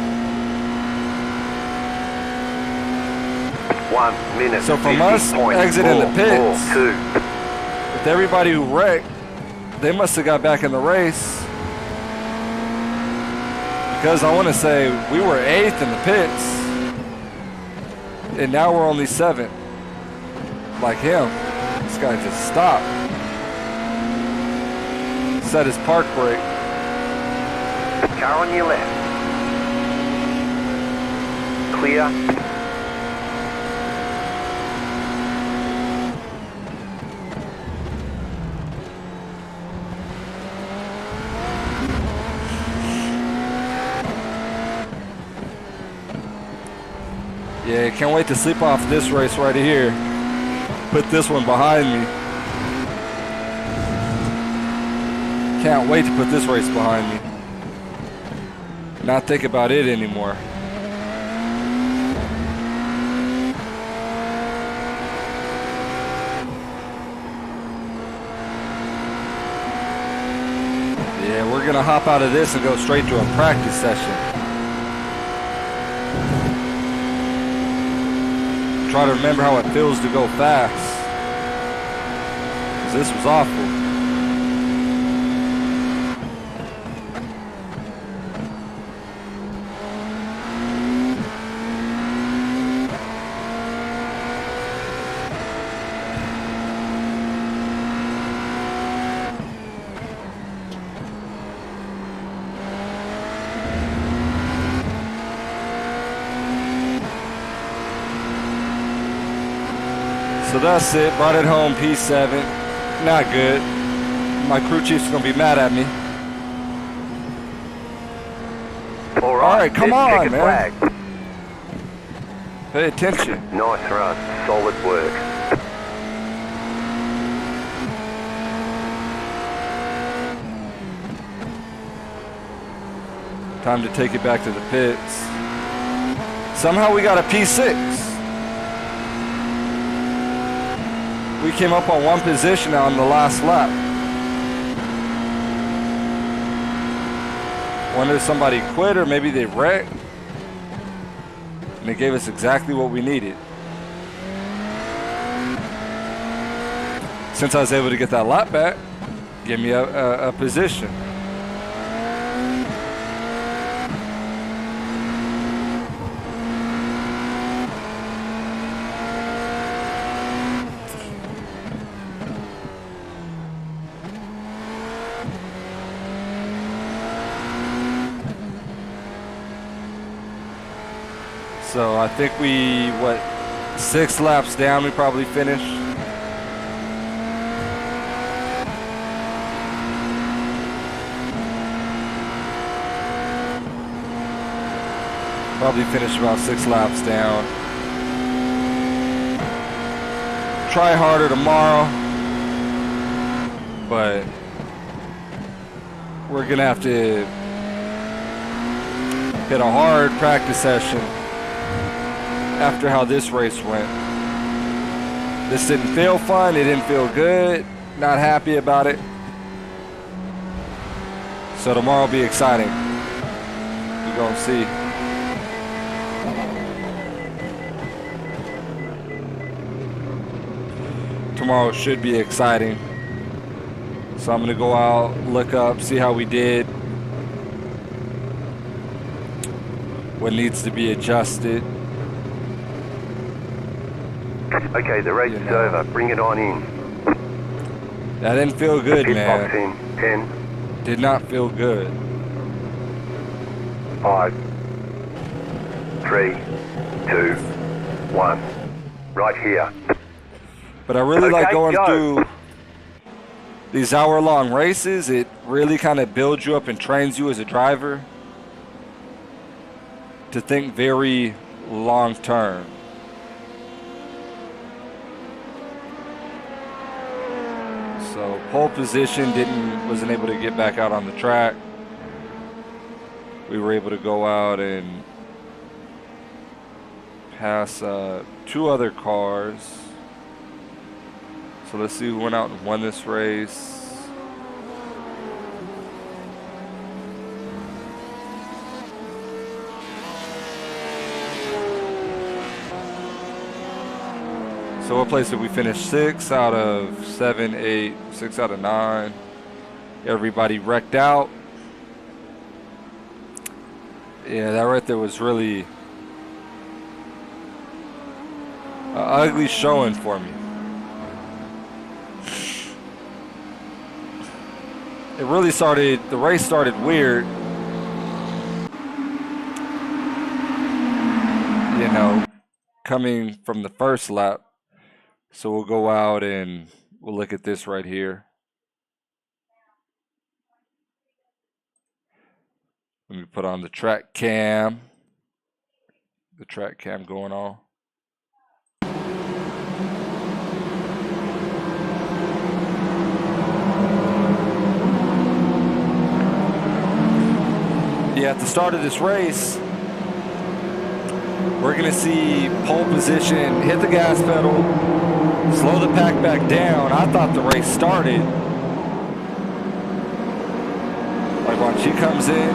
1 minute. So from us exiting the pits, with everybody who wrecked, they must have got back in the race. Because I want to say we were 8th in the pits, and now we're only 7th. like him. This guy just stopped. Set his park brake. Car on your left. Clear. Yeah, can't wait to sleep off this race right here. Put this one behind me. Can't wait to put this race behind me. Not think about it anymore. Yeah, we're gonna hop out of this and go straight to a practice session. Try to remember how it feels to go fast. 'Cause this was awful. So that's it. Brought it home, P7. Not good. My crew chief's gonna be mad at me. All Alright, come on, checkered man. flag. Pay attention. Nice run. Solid work. Time to take it back to the pits. Somehow we got a P6. We came up on one position on the last lap. Wonder if somebody quit or maybe they wrecked. And they gave us exactly what we needed. Since I was able to get that lap back, give me a position. So I think we, 6 laps down we probably finished. Probably finished about 6 laps down. Try harder tomorrow, but we're gonna have to hit a hard practice session after how this race went. This didn't feel fun, it didn't feel good, not happy about it. So tomorrow will be exciting. We're gonna see. Tomorrow should be exciting. So I'm gonna go out, look up, see how we did. What needs to be adjusted. Okay, the race is over. Bring it on in. That didn't feel good, Pit man. box in. 10, Did not feel good. 5, 3, 2, 1. Right here. But I really like Okay, going go. through these hour-long races. It really kind of builds you up and trains you as a driver to think very long-term. So pole position, wasn't able to get back out on the track. We were able to go out and pass 2 other cars. So let's see who went out and won this race. So what place did we finish? 6 out of 7, 8, 6 out of 9. Everybody wrecked out. Yeah, that right there was really an ugly showing for me. it really started, the race started weird. You know, coming from the first lap. So we'll go out and we'll look at this right here. Let me put on the track cam. The track cam going on. Yeah, at the start of this race, we're going to see pole position, hit the gas pedal, slow the pack back down. I thought the race started. Like when she comes in.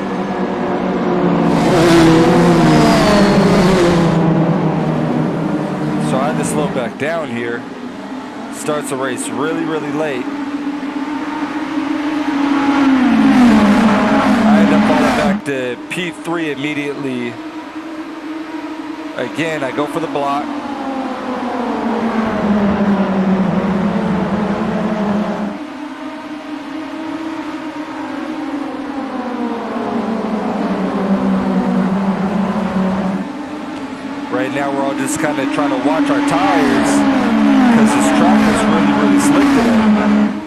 So I had to slow back down here. Starts the race really, really late. I end up falling back to P3 immediately. Again, I go for the block. Right now we're all just kind of trying to watch our tires because this track is really, really slick today.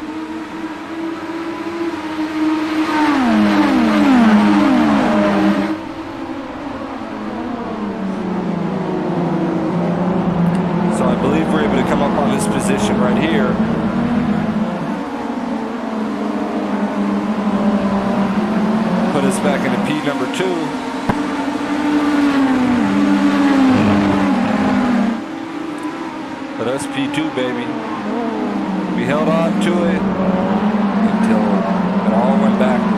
So I believe we're able to come up on this position right here. Put us back into P number 2. But us P2, baby. We held on to it until it all went backwards.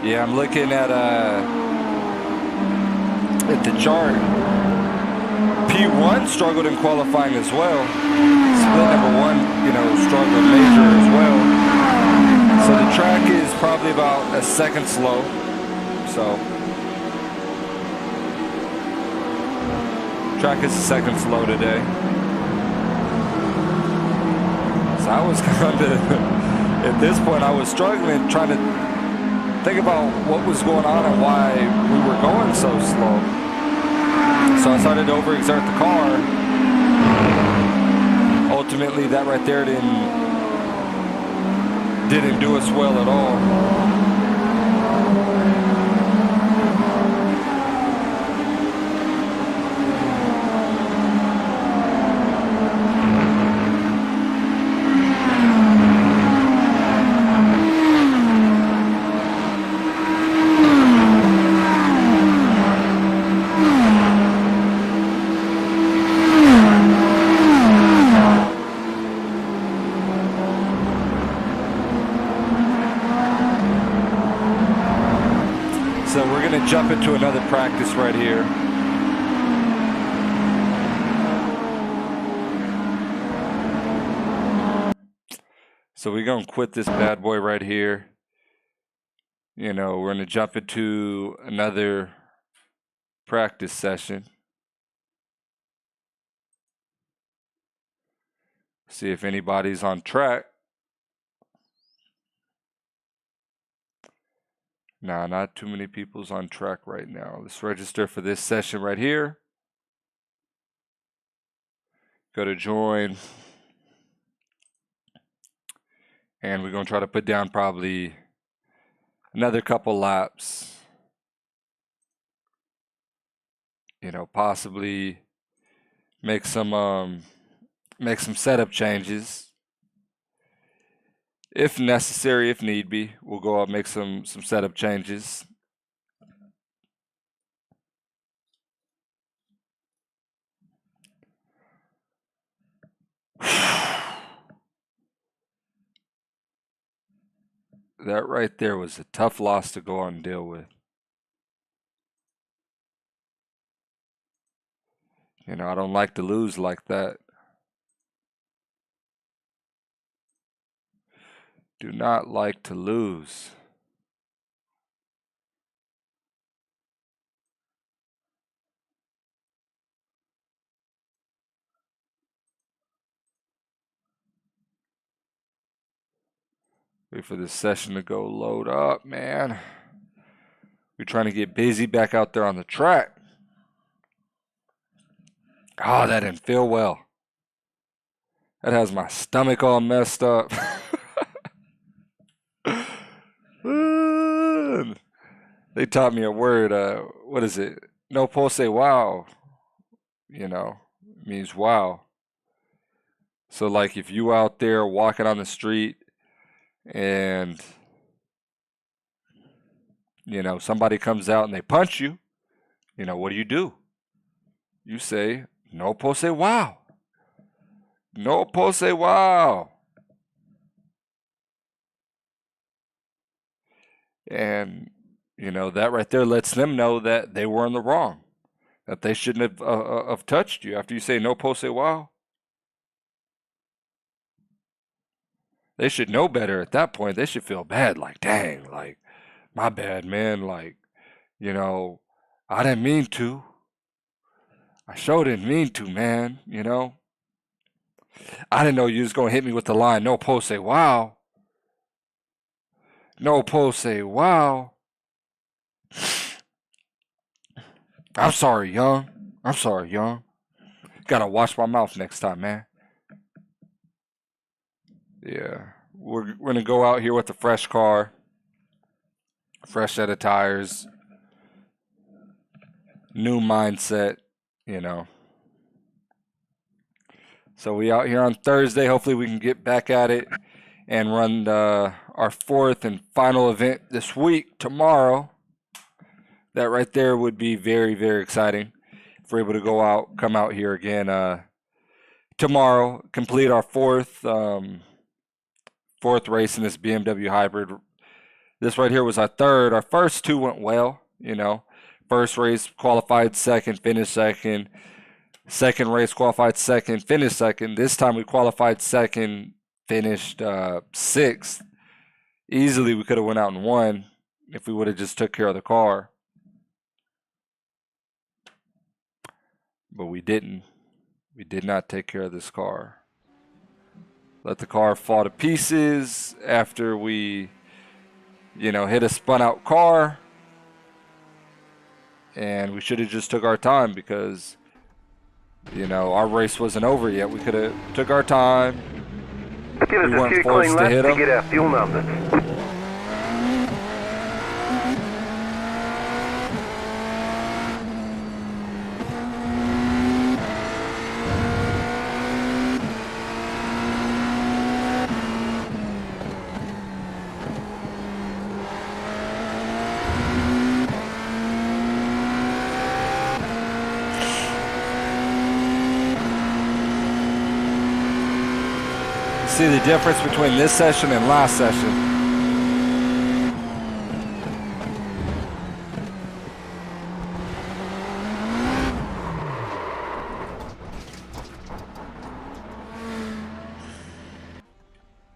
Yeah, I'm looking at the chart. P1 struggled in qualifying as well. Split number 1, struggled major as well. So the track is probably about a second slow. So track is a second slow today. So I was kind of, at this point, I was struggling trying to think about what was going on and why we were going so slow. So I started to overexert the car. Ultimately, that right there didn't do us well at all. So we're going to jump into another practice right here. So we're going to quit this bad boy right here. We're going to jump into another practice session. See if anybody's on track. Nah, not too many people's on track right now. Let's register for this session right here. Go to join. And we're going to try to put down probably another couple laps. Possibly make some setup changes if necessary, if need be. We'll go out and make some setup changes. That right there was a tough loss to go on and deal with. I don't like to lose like that. Do not like to lose. Wait for this session to go load up, man. We're trying to get busy back out there on the track. Oh, that didn't feel well. That has my stomach all messed up. They taught me a word. What is it? No pose wow. Means wow. So like if you out there walking on the street and somebody comes out and they punch you, what do? You say, no pose wow. No pose wow. And, that right there lets them know that they were in the wrong, that they shouldn't have touched you after you say no pose wow. They should know better at that point. They should feel bad, like, dang, like, my bad, man. Like, I didn't mean to. I sure didn't mean to, man, I didn't know you was going to hit me with the line, no pose wow. No pose wow. I'm sorry, young. I'm sorry, young. Gotta watch my mouth next time, man. Yeah. We're going to go out here with a fresh car. Fresh set of tires. New mindset, So we out here on Thursday. Hopefully we can get back at it and run our fourth and final event this week, tomorrow. That right there would be very, very exciting if we're able to come out here again tomorrow, complete our fourth race in this BMW hybrid. This right here was our third. Our first two went well, First race qualified second, finished second. Second race qualified second, finished second. This time we qualified second, finished sixth. Easily we could have went out and won if we would have just took care of the car. But we didn't. We did not take care of this car. Let the car fall to pieces after we, hit a spun out car. And we should have just took our time because, our race wasn't over yet. We could have took our time. Give us a few clean laps to get our fuel numbers. See the difference between this session and last session.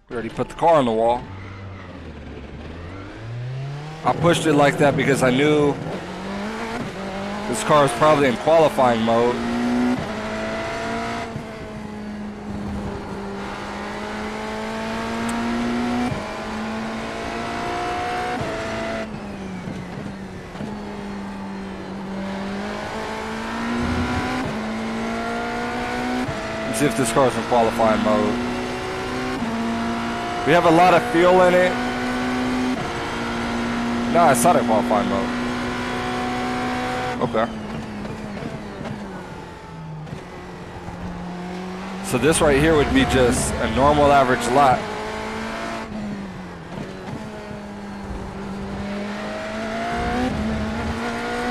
We already put the car on the wall. I pushed it like that because I knew this car is probably in qualifying mode. See if this car's in qualifying mode. We have a lot of fuel in it. No, it's not in qualifying mode. Okay. So this right here would be just a normal average lap.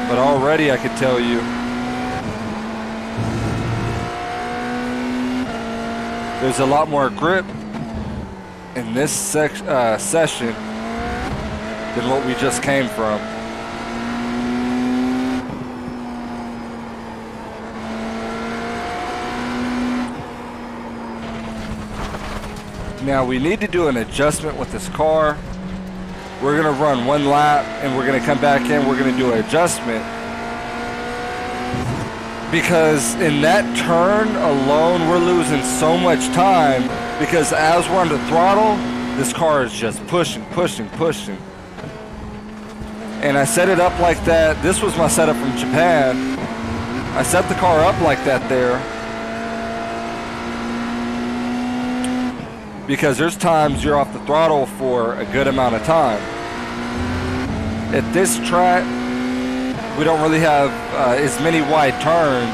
But already I could tell you there's a lot more grip in this session than what we just came from. Now we need to do an adjustment with this car. We're gonna run one lap and we're gonna come back in, we're gonna do an adjustment. Because in that turn alone, we're losing so much time because as we're on the throttle, this car is just pushing. And I set it up like that. This was my setup from Japan. I set the car up like that there. Because there's times you're off the throttle for a good amount of time. At this track, we don't really have as many wide turns.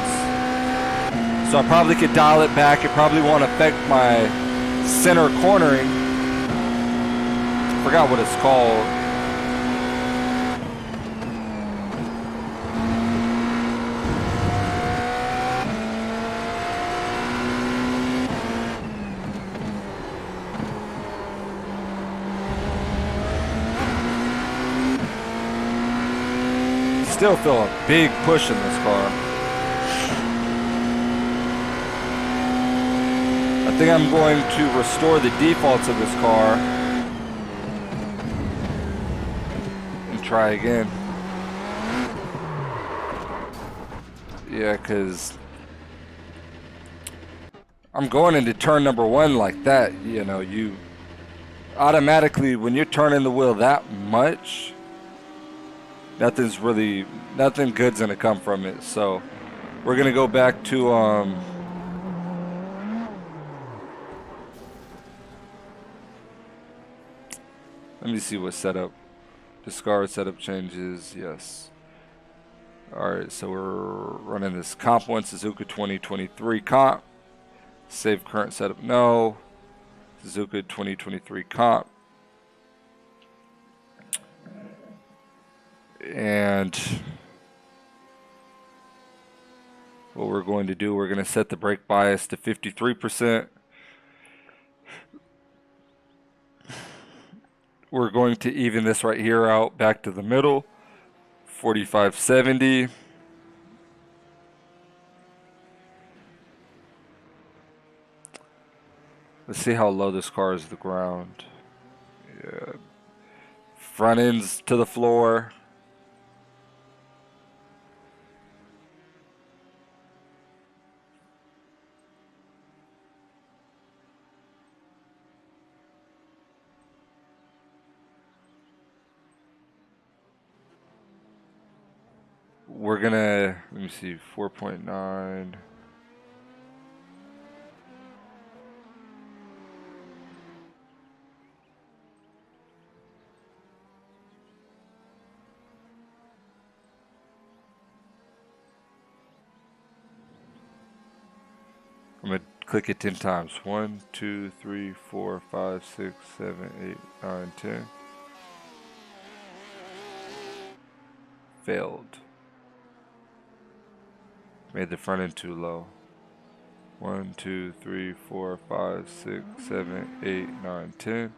So I probably could dial it back. It probably won't affect my center cornering. I forgot what it's called. Still feel a big push in this car. I think I'm going to restore the defaults of this car and try again. Yeah, because I'm going into turn number one like that. You know, you automatically, when you're turning the wheel that much, nothing good's gonna come from it. So we're gonna go back to let me see what setup. Discard setup changes, yes. Alright, so we're running this comp 1 Suzuka 2023 comp. Save current setup, no. Suzuka 2023 comp. And what we're going to do, we're going to set the brake bias to 53%. We're going to even this right here out back to the middle, 4570. Let's see how low this car is to the ground. Yeah. Front end's to the floor. We're gonna, let me see, 4.9. I'm gonna click it 10 times. 1, 2, 3, 4, 5, 6, 7, 8, 9, 10. Failed. Made the front end too low. 1, 2, 3, 4, 5, 6, 7, 8, 9, 10.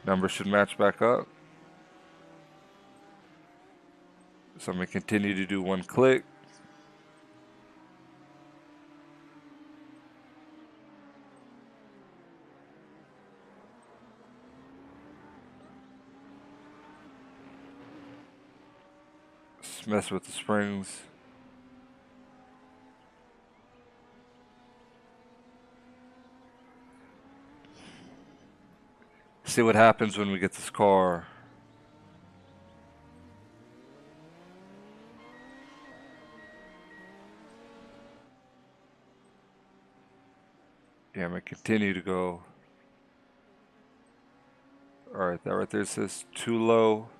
Numbers should match back up. So I'm going to continue to do one click. Just mess with the springs. See what happens when we get this car. Yeah, I'm going to continue to go. Alright, that right there says too low.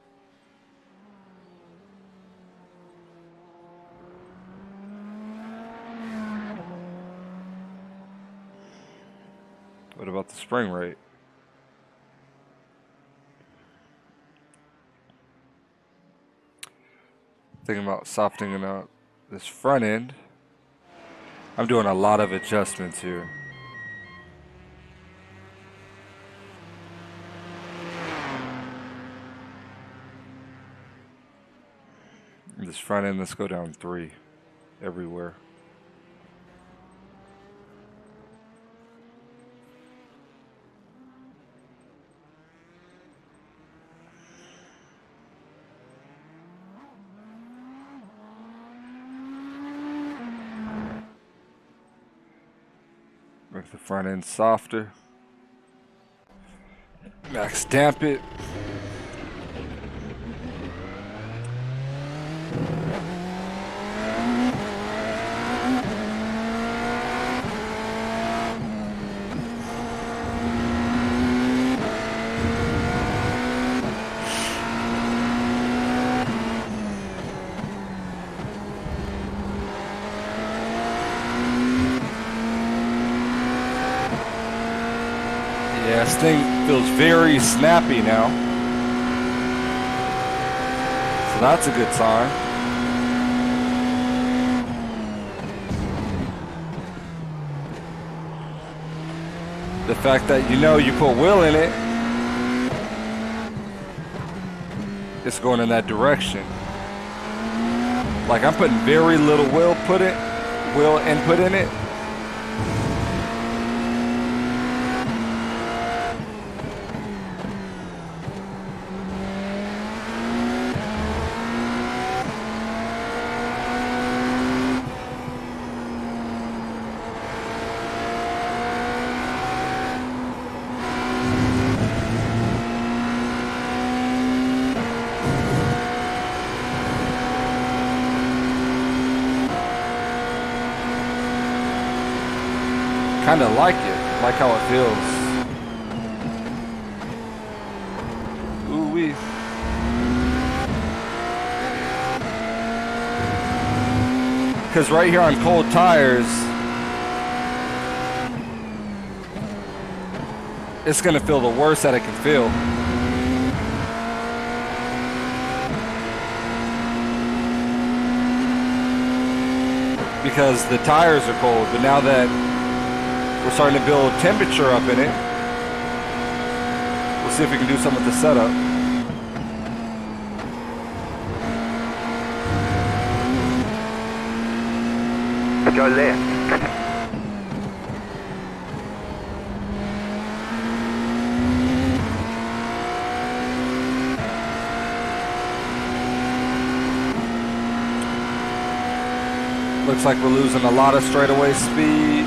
What about the spring rate? Thinking about softening up this front end. I'm doing a lot of adjustments here. This front end, let's go down 3 everywhere. Make the front end softer. Max damp it. Yeah, this thing feels very snappy now. So that's a good sign. The fact that you put wheel in it, it's going in that direction. Like I'm putting very little wheel input in it. Kind of like it, like how it feels. Ooh wee. Because right here on cold tires, it's gonna feel the worst that it can feel. Because the tires are cold, but now that we're starting to build temperature up in it, we'll see if we can do something with the setup. Go left. Looks like we're losing a lot of straightaway speed.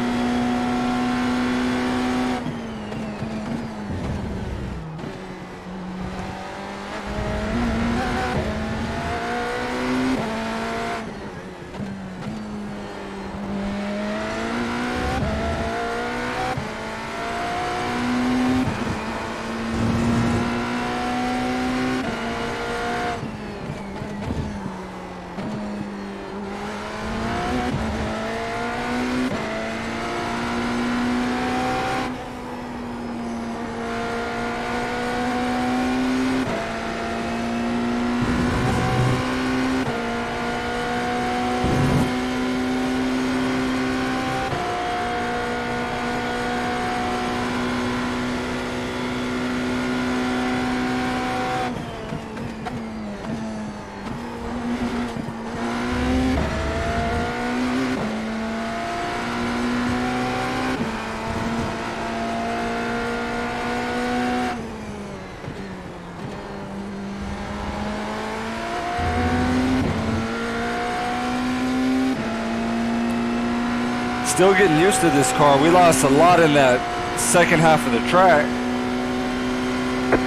Still getting used to this car. We lost a lot in that second half of the track.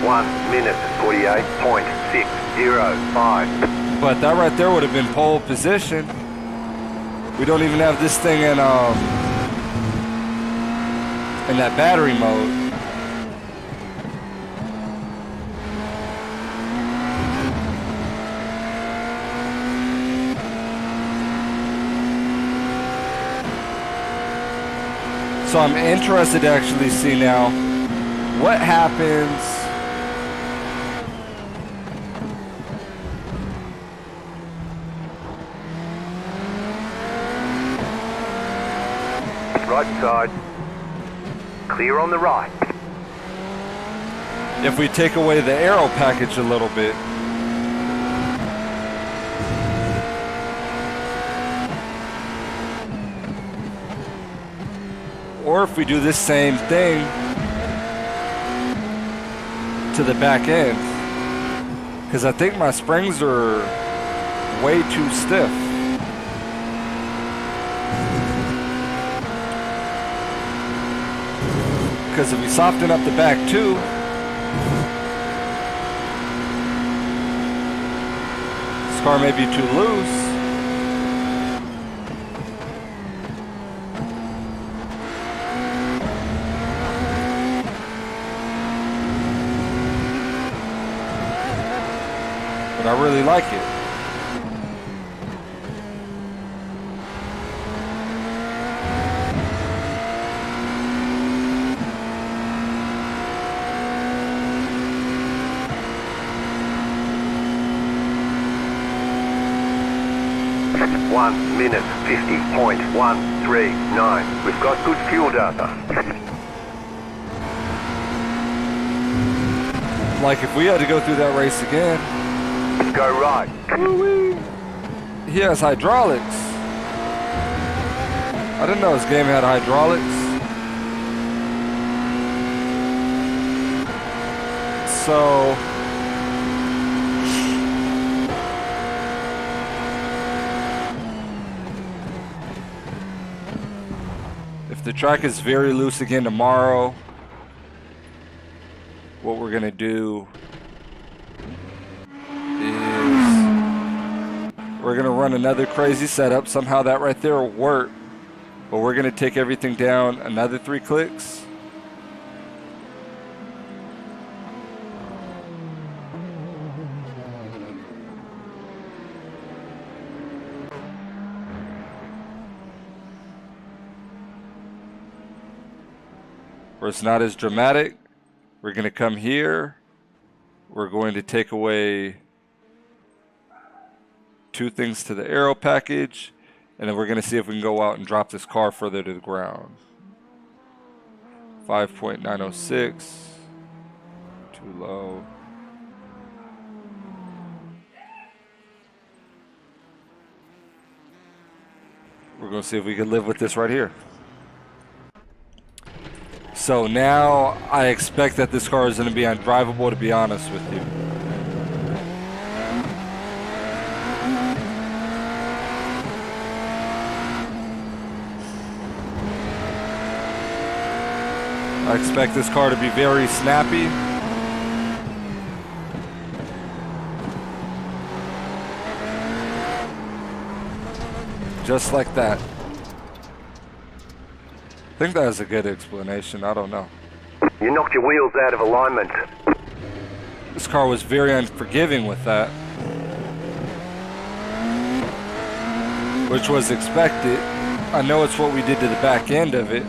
1 minute 48.605. But that right there would have been pole position. We don't even have this thing in that battery mode. So I'm interested to actually see now what happens Right side. Clear on the right. if we take away the aero package a little bit. Or if we do this same thing to the back end. Because I think my springs are way too stiff. Because if we soften up the back too, this car may be too loose. But I really like it. One minute 50.139. We've got good fuel data. Like if we had to go through that race again. Go right. Woo-wee. He has hydraulics. I didn't know this game had hydraulics. So if the track is very loose again tomorrow, what we're gonna do is we're gonna run another crazy setup. Somehow that right there will work, but we're gonna take everything down another 3 clicks. Where it's not as dramatic. We're gonna come here. We're going to take away 2 things to the aero package, and then we're going to see if we can go out and drop this car further to the ground. 5.906, too low. We're going to see if we can live with this right here. So now I expect that this car is going to be undrivable, to be honest with you. I expect this car to be very snappy. Just like that. I think that is a good explanation. I don't know. You knocked your wheels out of alignment. This car was very unforgiving with that, which was expected. I know it's what we did to the back end of it.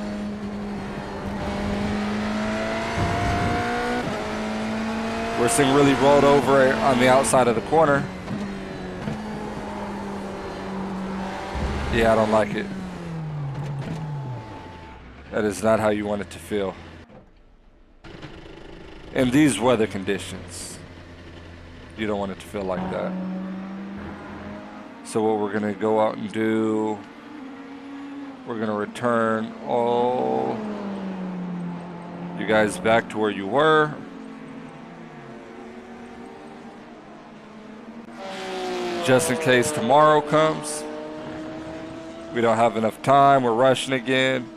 Where this thing really rolled over on the outside of the corner. Yeah, I don't like it. That is not how you want it to feel. In these weather conditions, you don't want it to feel like that. So what we're gonna go out and do, we're gonna return all you guys back to where you were. Just in case tomorrow comes. We don't have enough time, we're rushing again.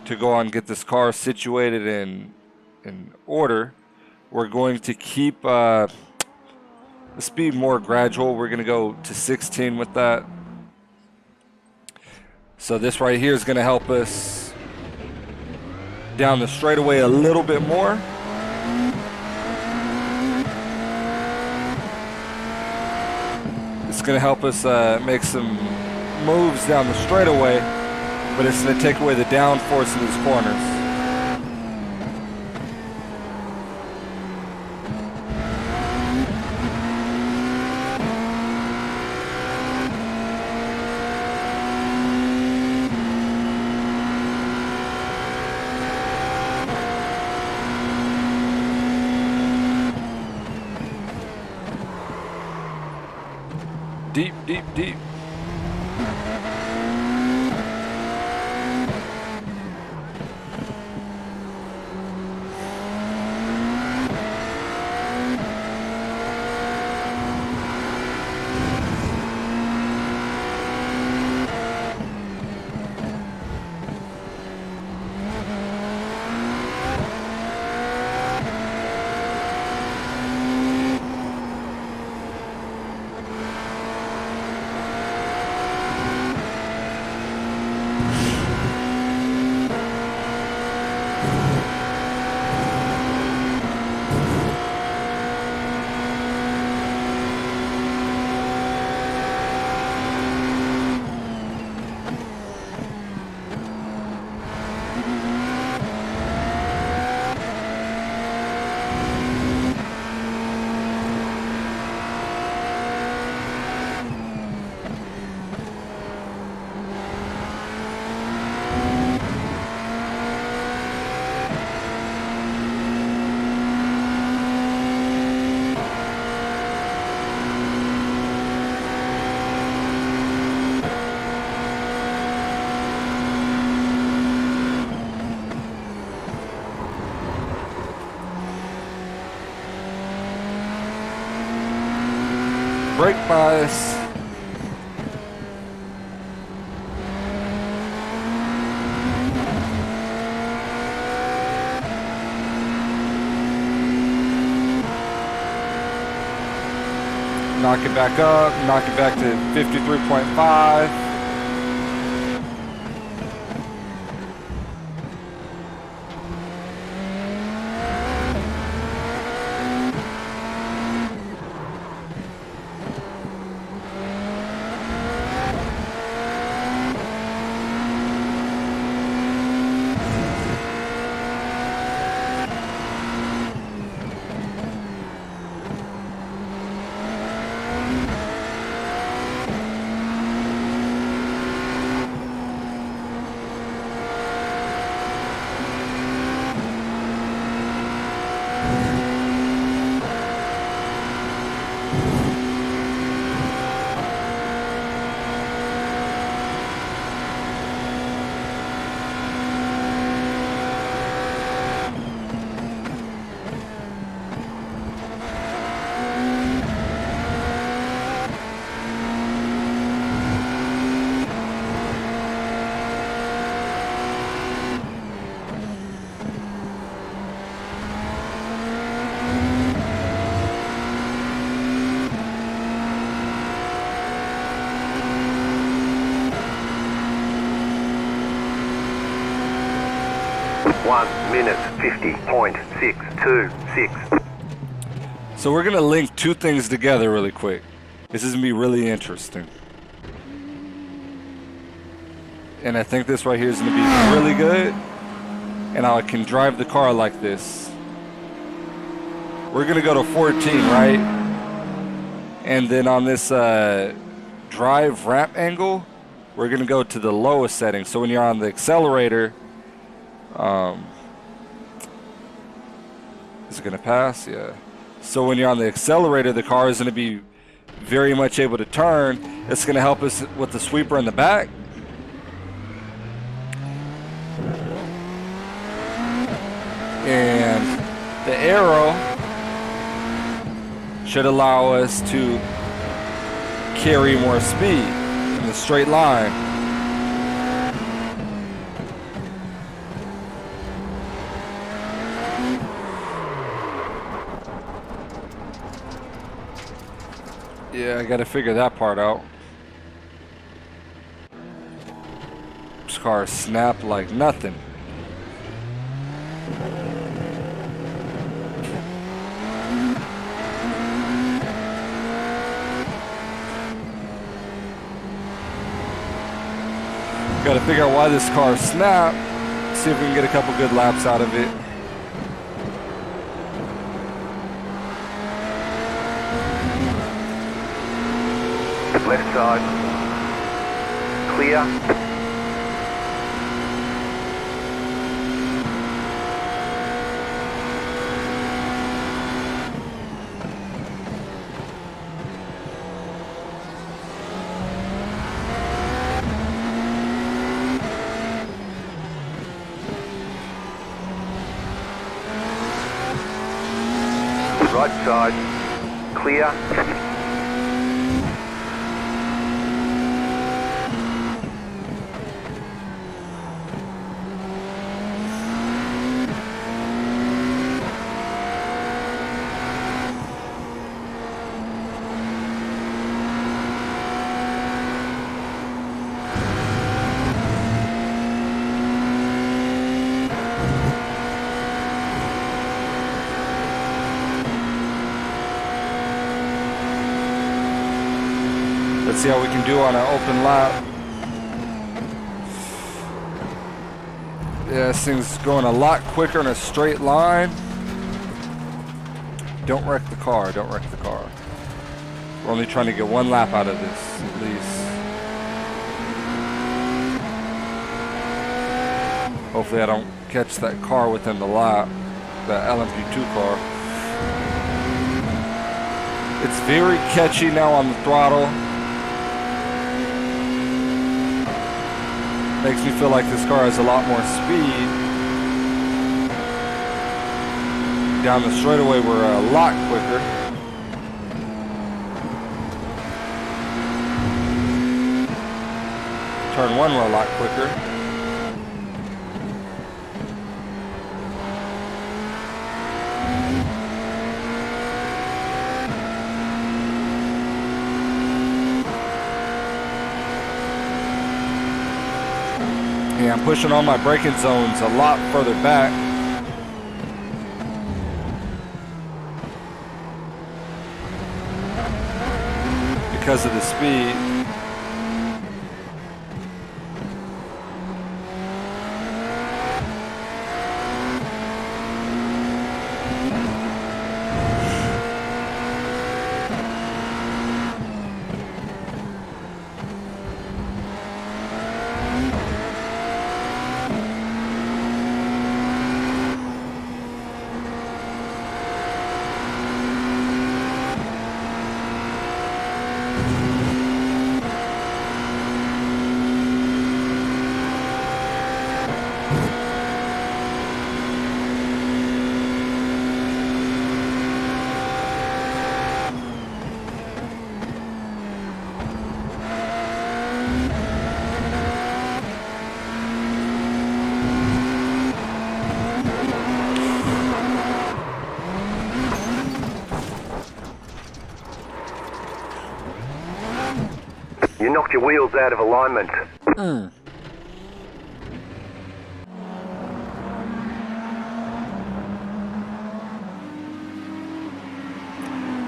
To go on and get this car situated in order. We're going to keep the speed more gradual. We're going to go to 16 with that. So this right here is going to help us down the straightaway a little bit more. It's going to help us make some moves down the straightaway, but it's going to take away the downforce in these corners. Deep, deep, deep. Brake bias. Knock it back up, knock it back to 53.5. Minute 50.626. So we're gonna link two things together really quick. This is gonna be really interesting. And I think this right here is gonna be really good. And I can drive the car like this. We're gonna go to 14, right? And then on this drive ramp angle, we're gonna go to the lowest setting. So when you're on the accelerator, is it gonna pass? Yeah. So when you're on the accelerator, the car is gonna be very much able to turn. It's gonna help us with the sweeper in the back. And the arrow should allow us to carry more speed in the straight line. Yeah, I gotta figure that part out. This car snapped like nothing. Got to figure out why this car snapped. See if we can get a couple good laps out of it. Left side. Clear. Right side. Clear. Let's see how we can do on an open lap. Yeah, this thing's going a lot quicker in a straight line. Don't wreck the car, don't wreck the car. We're only trying to get one lap out of this, at least. Hopefully I don't catch that car within the lap, that LMP2 car. It's very catchy now on the throttle. Makes me feel like this car has a lot more speed. Down the straightaway, we're a lot quicker. Turn one, we're a lot quicker. Yeah, I'm pushing all my braking zones a lot further back. Because of the speed. You knocked your wheels out of alignment. I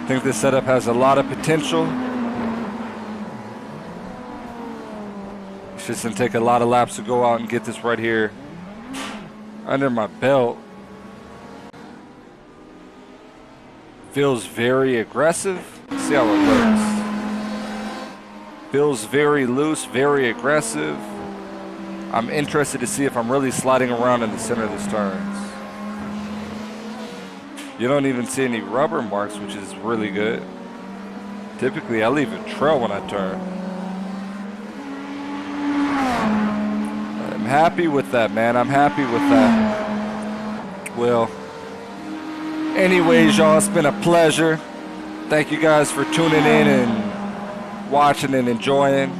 think this setup has a lot of potential. It's just gonna take a lot of laps to go out and get this right here under my belt. Feels very aggressive. Let's see how it works. Feels very loose, very aggressive. I'm interested to see if I'm really sliding around in the center of this turns. You don't even see any rubber marks, which is really good. Typically, I leave a trail when I turn. I'm happy with that, man. I'm happy with that. Well, anyways, y'all, it's been a pleasure. Thank you guys for tuning in and watching and enjoying.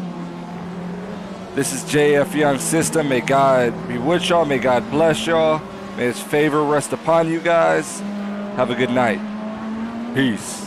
This is JF Young System. May God be with y'all. May God bless y'all. May His favor rest upon you guys. Have a good night. Peace.